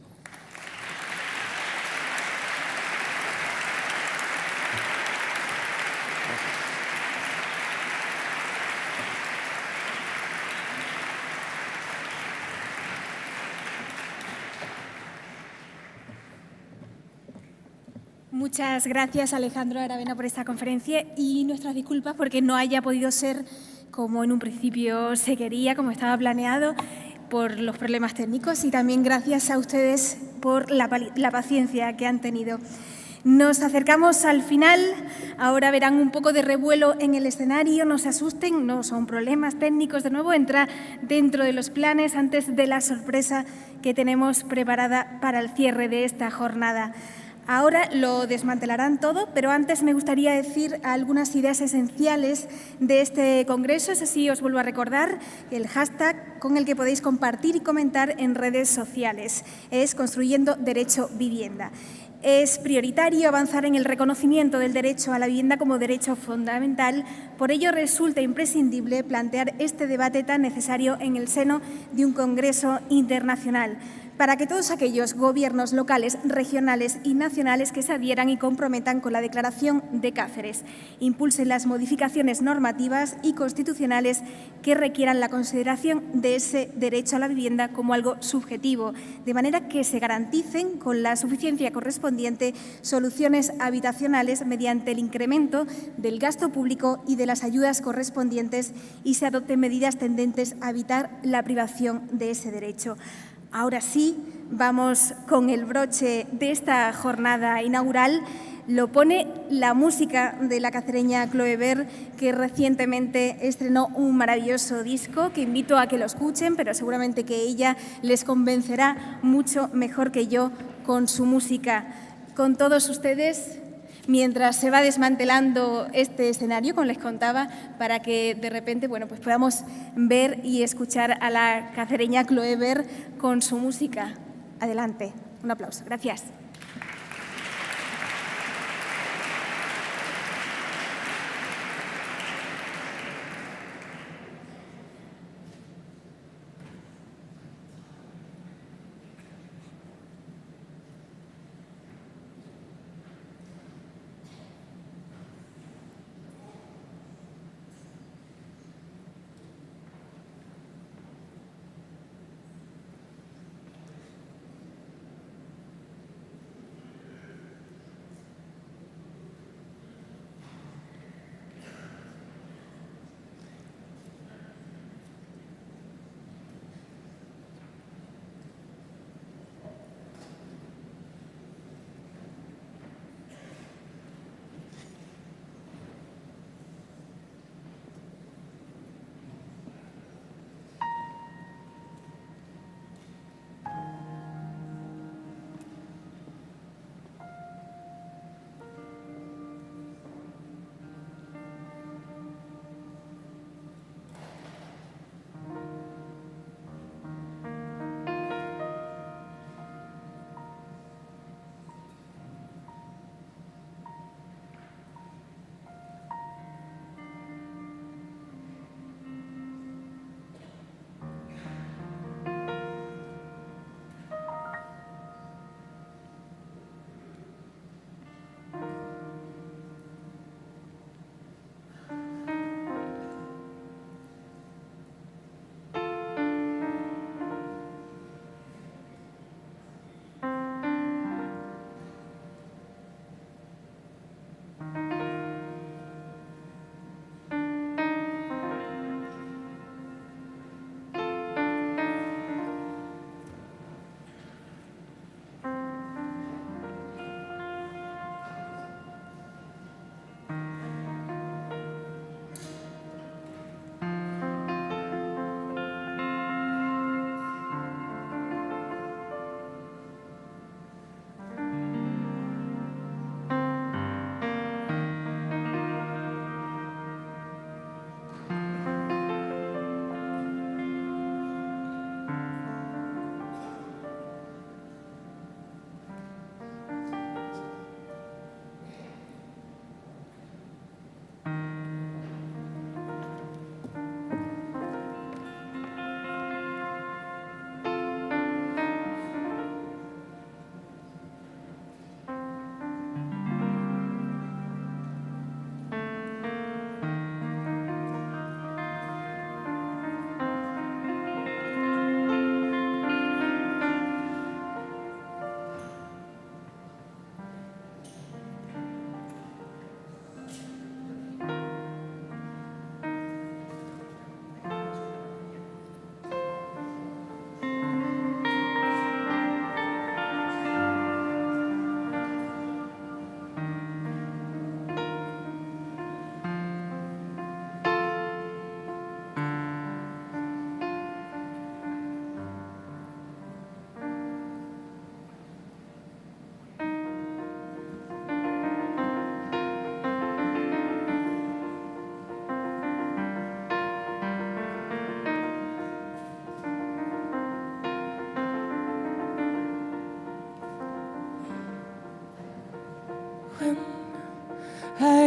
[SPEAKER 1] Muchas gracias, Alejandro Aravena, por esta conferencia y nuestras disculpas porque no haya podido ser como en un principio se quería, como estaba planeado, por los problemas técnicos, y también gracias a ustedes por la paciencia que han tenido. Nos acercamos al final, ahora verán un poco de revuelo en el escenario, no se asusten, no son problemas técnicos, de nuevo entra dentro de los planes antes de la sorpresa que tenemos preparada para el cierre de esta jornada. Ahora lo desmantelarán todo, pero antes me gustaría decir algunas ideas esenciales de este congreso. Es así, os vuelvo a recordar el hashtag con el que podéis compartir y comentar en redes sociales. Es Construyendo Derecho Vivienda. Es prioritario avanzar en el reconocimiento del derecho a la vivienda como derecho fundamental. Por ello, resulta imprescindible plantear este debate tan necesario en el seno de un congreso internacional, para que todos aquellos gobiernos locales, regionales y nacionales que se adhieran y comprometan con la Declaración de Cáceres impulsen las modificaciones normativas y constitucionales que requieran la consideración de ese derecho a la vivienda como algo subjetivo, de manera que se garanticen con la suficiencia correspondiente soluciones habitacionales mediante el incremento del gasto público y de las ayudas correspondientes y se adopten medidas tendentes a evitar la privación de ese derecho. Ahora sí, vamos con el broche de esta jornada inaugural. Lo pone la música de la cacereña Chloe Ver, que recientemente estrenó un maravilloso disco que invito a que lo escuchen, pero seguramente que ella les convencerá mucho mejor que yo con su música. Con todos ustedes, mientras se va desmantelando este escenario, como les contaba, para que de repente pues podamos ver y escuchar a la cacereña Chloe Ver con su música. Adelante, un aplauso. Gracias.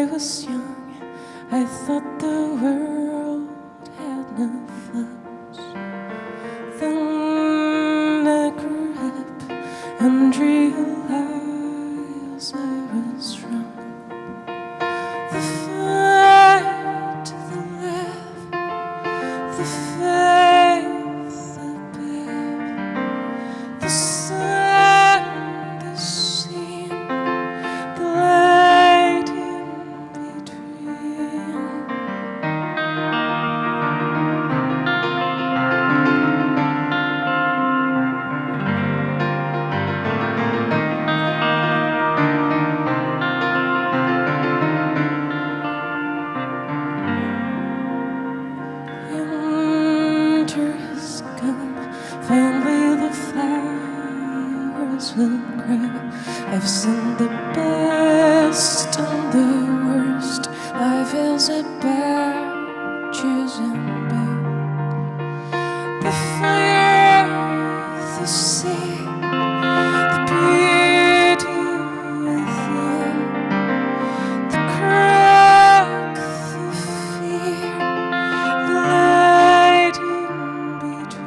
[SPEAKER 10] I was young, I thought the world had no flaws. Then I grew up and realized I was wrong. The fight to the left, the faith, the bed, the sun, the sea, the light in between. Winter has come, finally the flowers will grow. I've seen the best and the worst. Life is about choosing both. The fire, the sea, the beauty within, the crack, the fear, the light in between.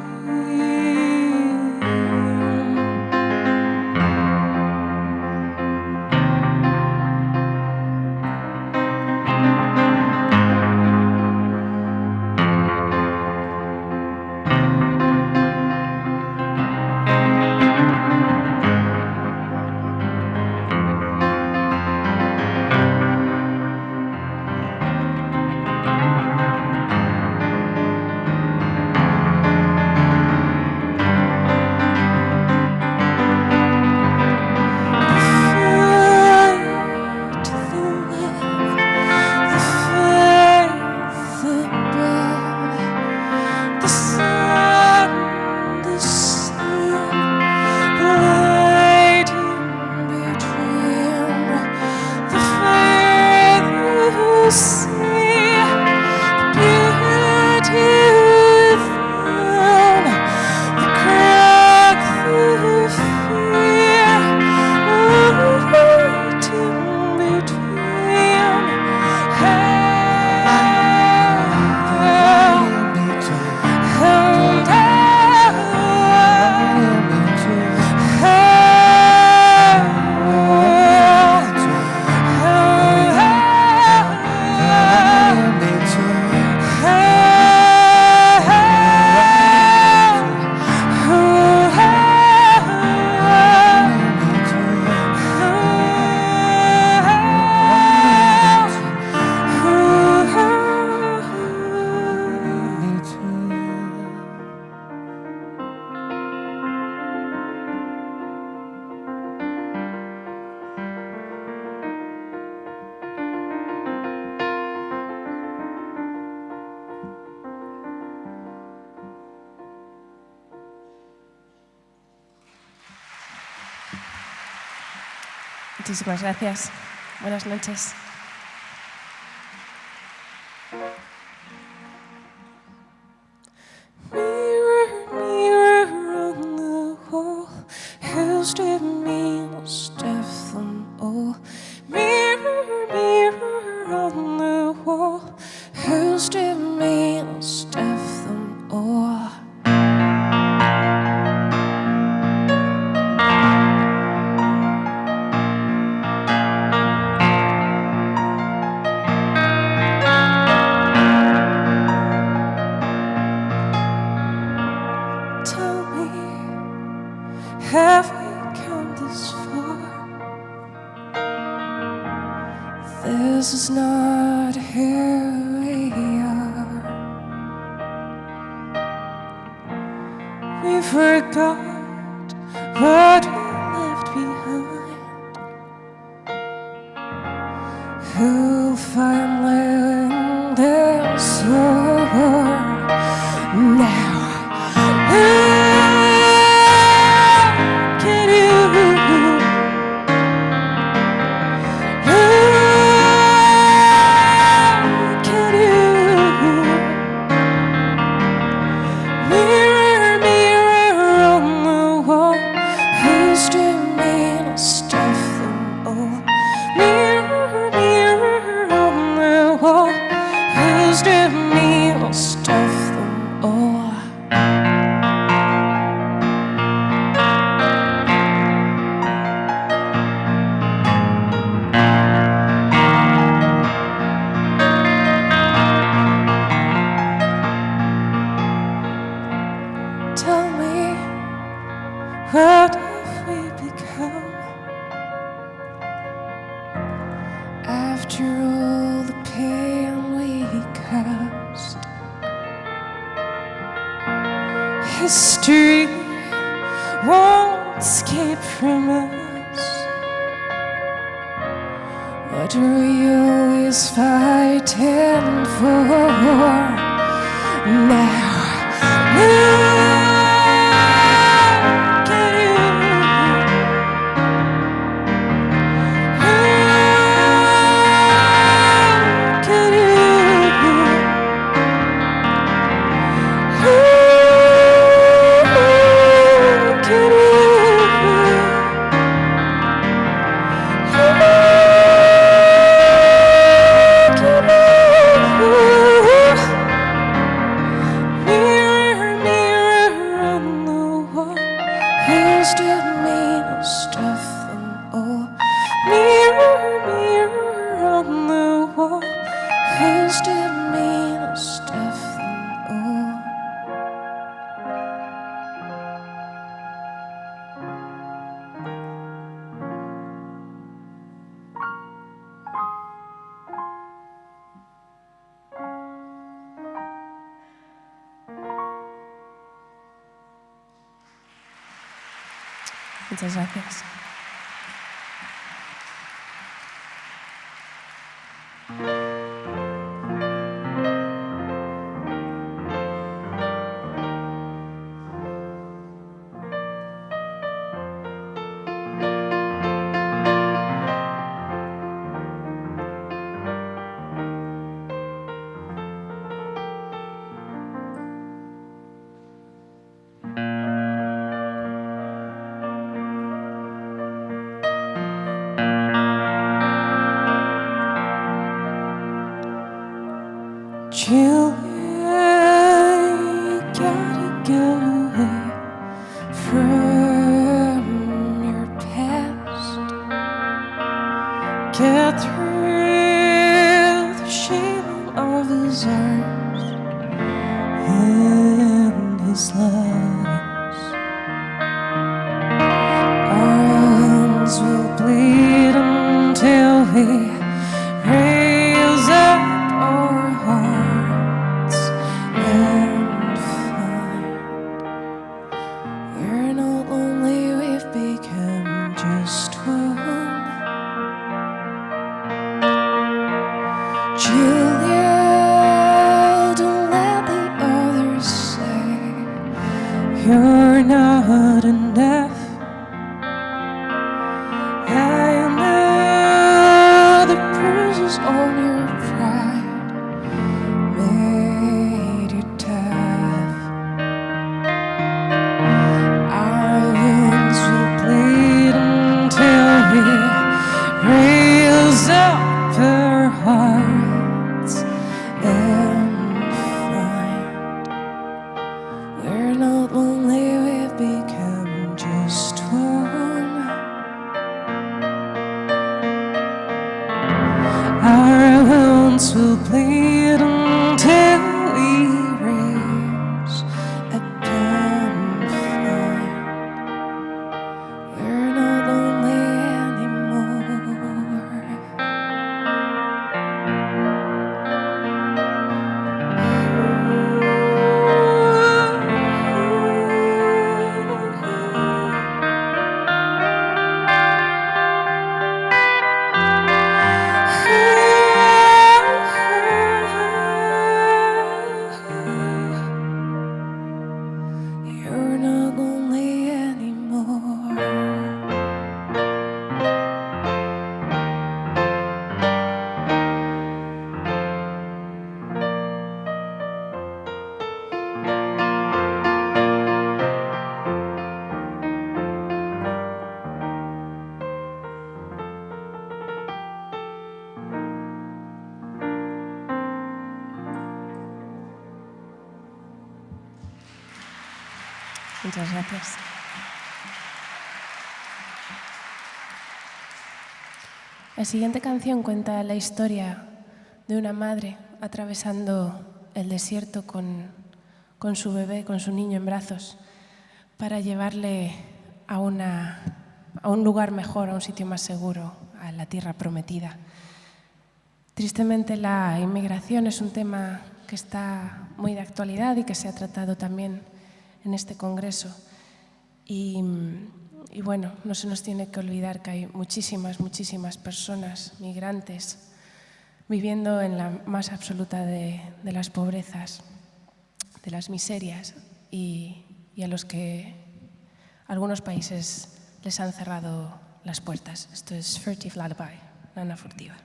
[SPEAKER 11] Muchísimas gracias. Buenas noches.
[SPEAKER 10] Mirror, mirror on the wall, who's the meanest of them all? Mirror, mirror on the wall, who's the meanest of them all? Tell me, have we come this far? This is not who we are. We forgot what we left behind. Who'll finally win this war now? Mirror, mirror used to me most of them all. Tell me, what have we become after all the pain we caused? History won't escape from us. What are we always fighting for now?
[SPEAKER 11] Muchas gracias.
[SPEAKER 10] Julia, you gotta go away from your past. Get through the shame of his arms and his lies. Our hands will bleed until we raise up our hearts and find we're not lonely, we've become just one. Julia, don't let the others say
[SPEAKER 11] Muchas gracias. La siguiente canción cuenta la historia de una madre atravesando el desierto con su bebé, con su niño en brazos, para llevarle a un lugar mejor, a un sitio más seguro, a la tierra prometida. Tristemente, la inmigración es un tema que está muy de actualidad y que se ha tratado también en este congreso. Y bueno, no se nos tiene que olvidar que hay muchísimas, muchísimas personas migrantes viviendo en la más absoluta de las pobrezas, de las miserias, y a los que algunos países les han cerrado las puertas. Esto es Furtive Lullaby, Nana Furtiva.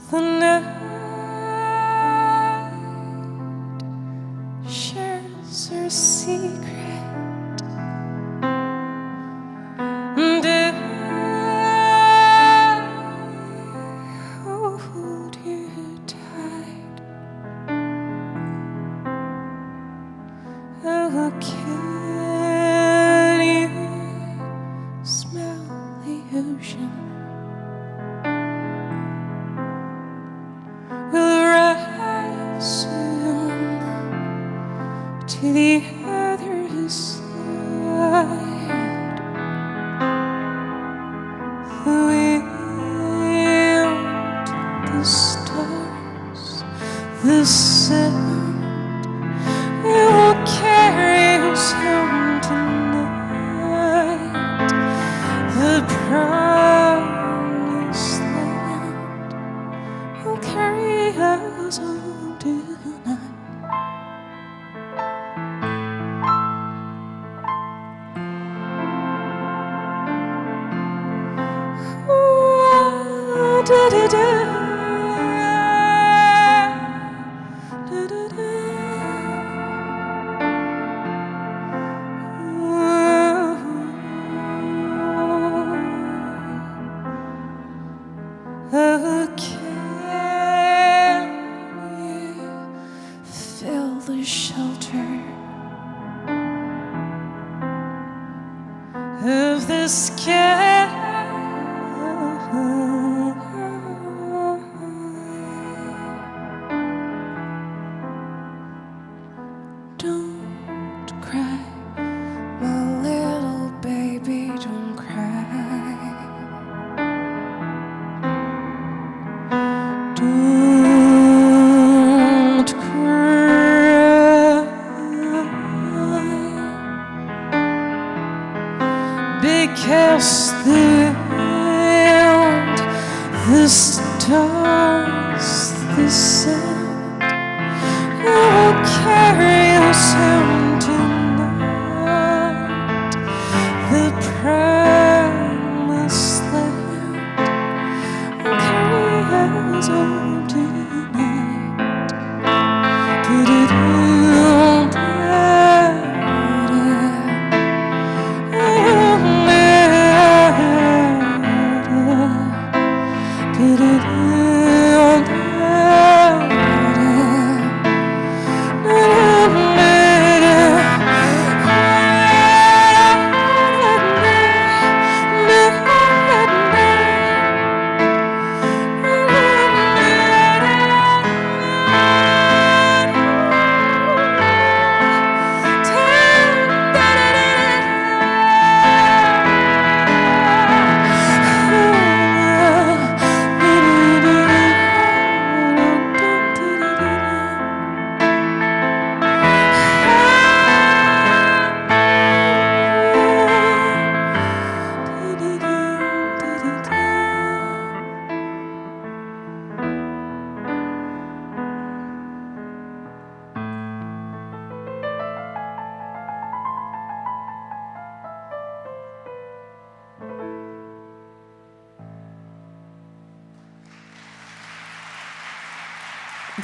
[SPEAKER 10] The night shares her secret, and I hold you tight. Oh, can you smell the ocean? Will rise soon to the other side. The wind, the stars, the sound will carry us home tonight. The promised land will carry us home tonight. Ooh, da da da. Da da da. Oh, can you feel the shelter of the sky? Don't cry, my little baby, don't cry. Don't cry, because the wind, the stars, the sun will carry us home tonight. The promised land will carry us home tonight. Da-da-da-da.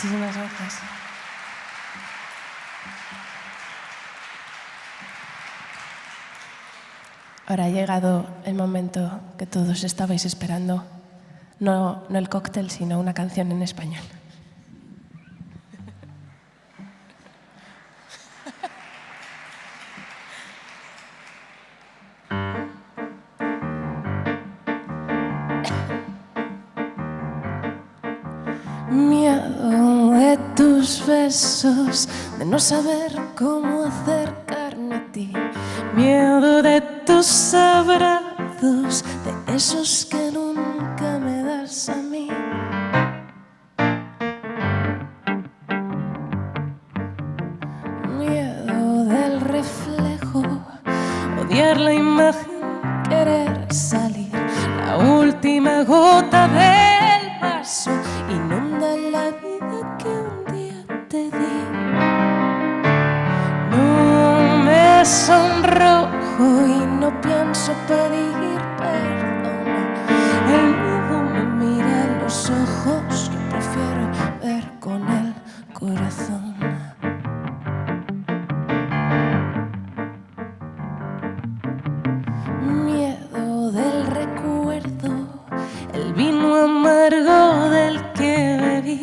[SPEAKER 11] Muchísimas gracias. Ahora ha llegado el momento que todos estabais esperando. No el cóctel, sino una canción en español. Miedo de tus besos, de no saber cómo acercarme a ti. Miedo de tus abrazos, de esos que nunca me das a mí. Miedo del reflejo, odiar la imagen, querer salir. La última gota del vaso inunda la vida que un día te di. No me sonrojo y no pienso pedir perdón. El miedo me mira a los ojos, yo prefiero ver con el corazón. Miedo del recuerdo, el vino amargo del que bebí.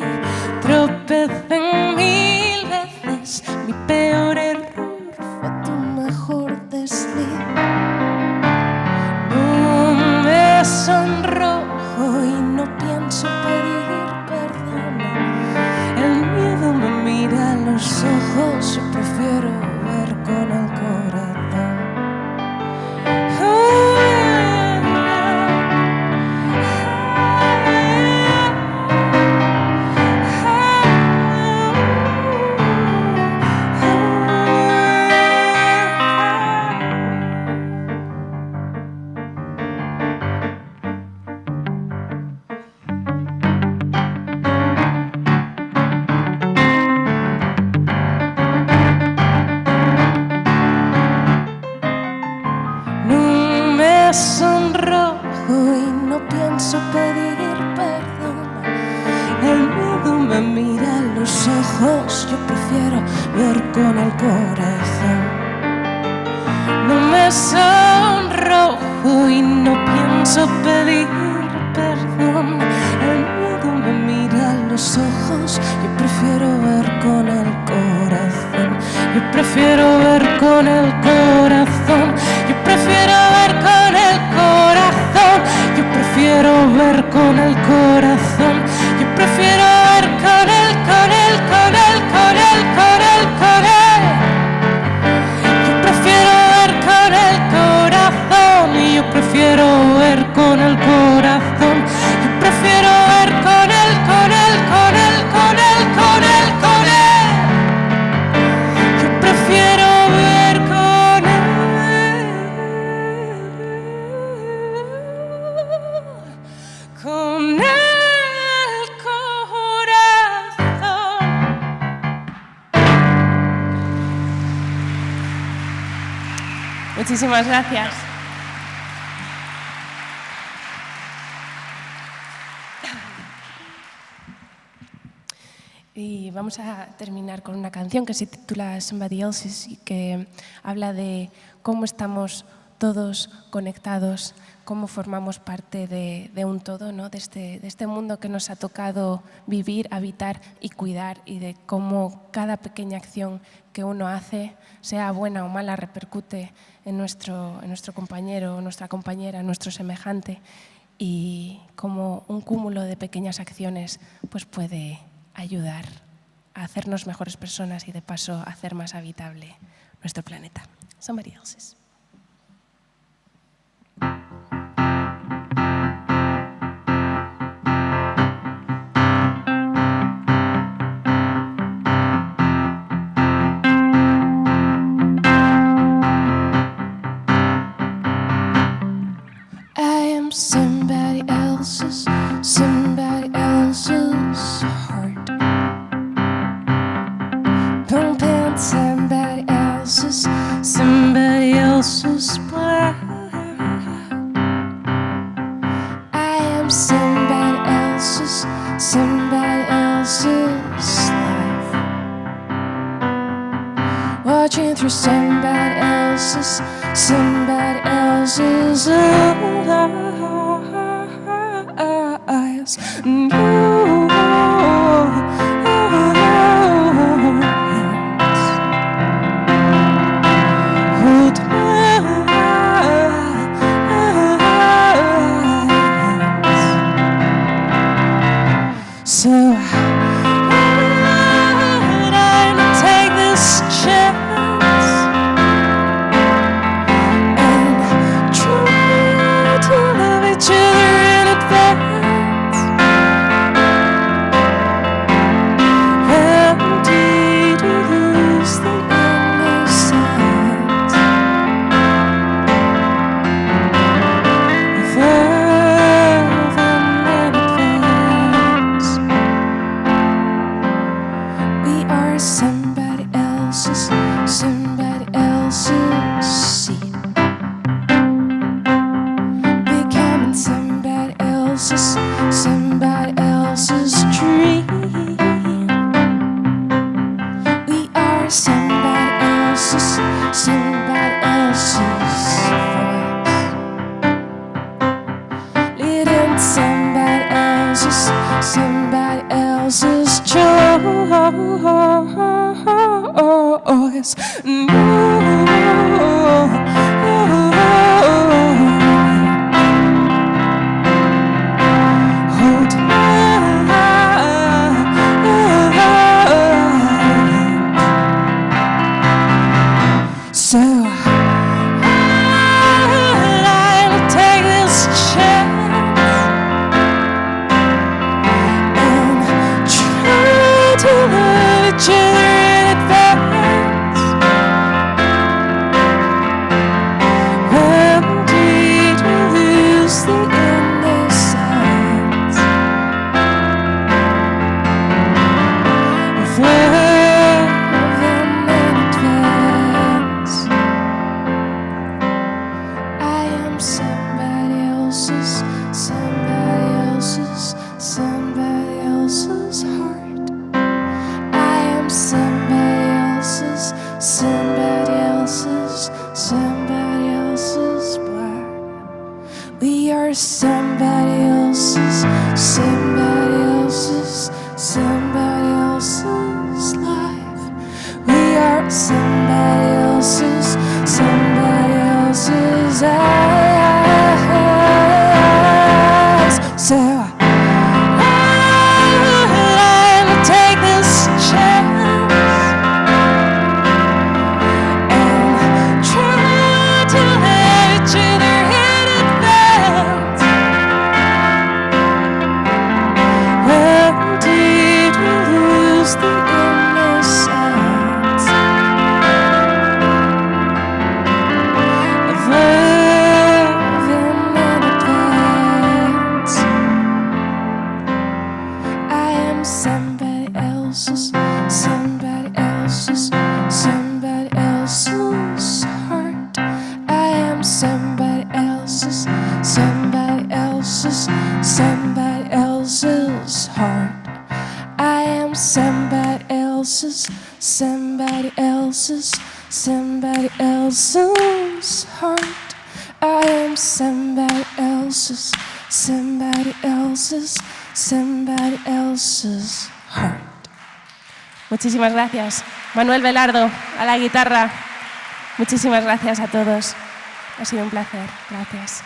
[SPEAKER 11] Tropecé 1000 veces, mi peor error fue tu mejor desliz. No me sonrojo y no pienso pedir perdón. El miedo me mira a los ojos, yo prefiero ver con el corazón. Sonrojo y no pienso pedir perdón. El miedo me mira a los ojos, yo prefiero ver con el corazón. No me sonrojo y no pienso pedir perdón. El miedo me mira a los ojos, yo prefiero ver con el corazón. Yo prefiero ver con el corazón. Yo prefiero ver con el corazón. Yo prefiero ver con el corazón. Yo prefiero ver con el, con el, con el, con el, con el, con el. Yo prefiero ver con el corazón. Y yo prefiero ver con el corazón. Yo prefiero ver con el, con el, con el, con el, con el, con el. Yo prefiero ver con él, con el corazón. Muchísimas gracias. Y vamos a terminar con una canción que se titula Somebody Else's y que habla de cómo estamos todos conectados, cómo formamos parte de un todo, ¿no? de este mundo que nos ha tocado vivir, habitar y cuidar, y de cómo cada pequeña acción que uno hace, sea buena o mala, repercute en nuestro compañero, nuestra compañera, nuestro semejante, y cómo un cúmulo de pequeñas acciones pues puede ayudar a hacernos mejores personas y de paso a hacer más habitable nuestro planeta. Somebody Else's. I am somebody else's heart. Pumping somebody else's blood. I am somebody else's else's life, watching through somebody else's eyes. Hold my hands. So I'd take this chance and try to love each other in advance. Indeed, we lose the innocence of love in advance. We are somebody else's seed, becoming somebody else's dream. We are somebody else's voice, leading somebody else's choice. Hold my hand. So I'll take this chance and try to love each other in advance. Indeed, we lose the innocence of love in advance. I am somebody else's heart. I am somebody else's blood. We are somebody else's life. We are somebody else's eyes. So I'll take this chance and try to love each other in advance. Indeed, we lose the innocence of love in advance. I am somebody else's heart. I am somebody else's heart. I am somebody else's heart. I am somebody else's heart. Muchísimas gracias. Manuel Velardo a la guitarra. Muchísimas gracias a todos. Ha sido un placer. Gracias.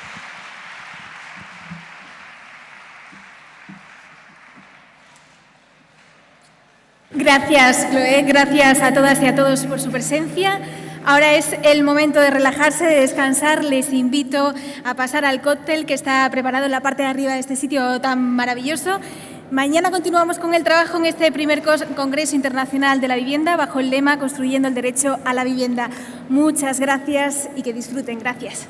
[SPEAKER 1] Gracias, Chloé. Gracias a todas y a todos por su presencia. Ahora es el momento de relajarse, de descansar. Les invito a pasar al cóctel que está preparado en la parte de arriba de este sitio tan maravilloso. Mañana continuamos con el trabajo en este primer Congreso Internacional de la Vivienda bajo el lema Construyendo el Derecho a la Vivienda. Muchas gracias y que disfruten. Gracias.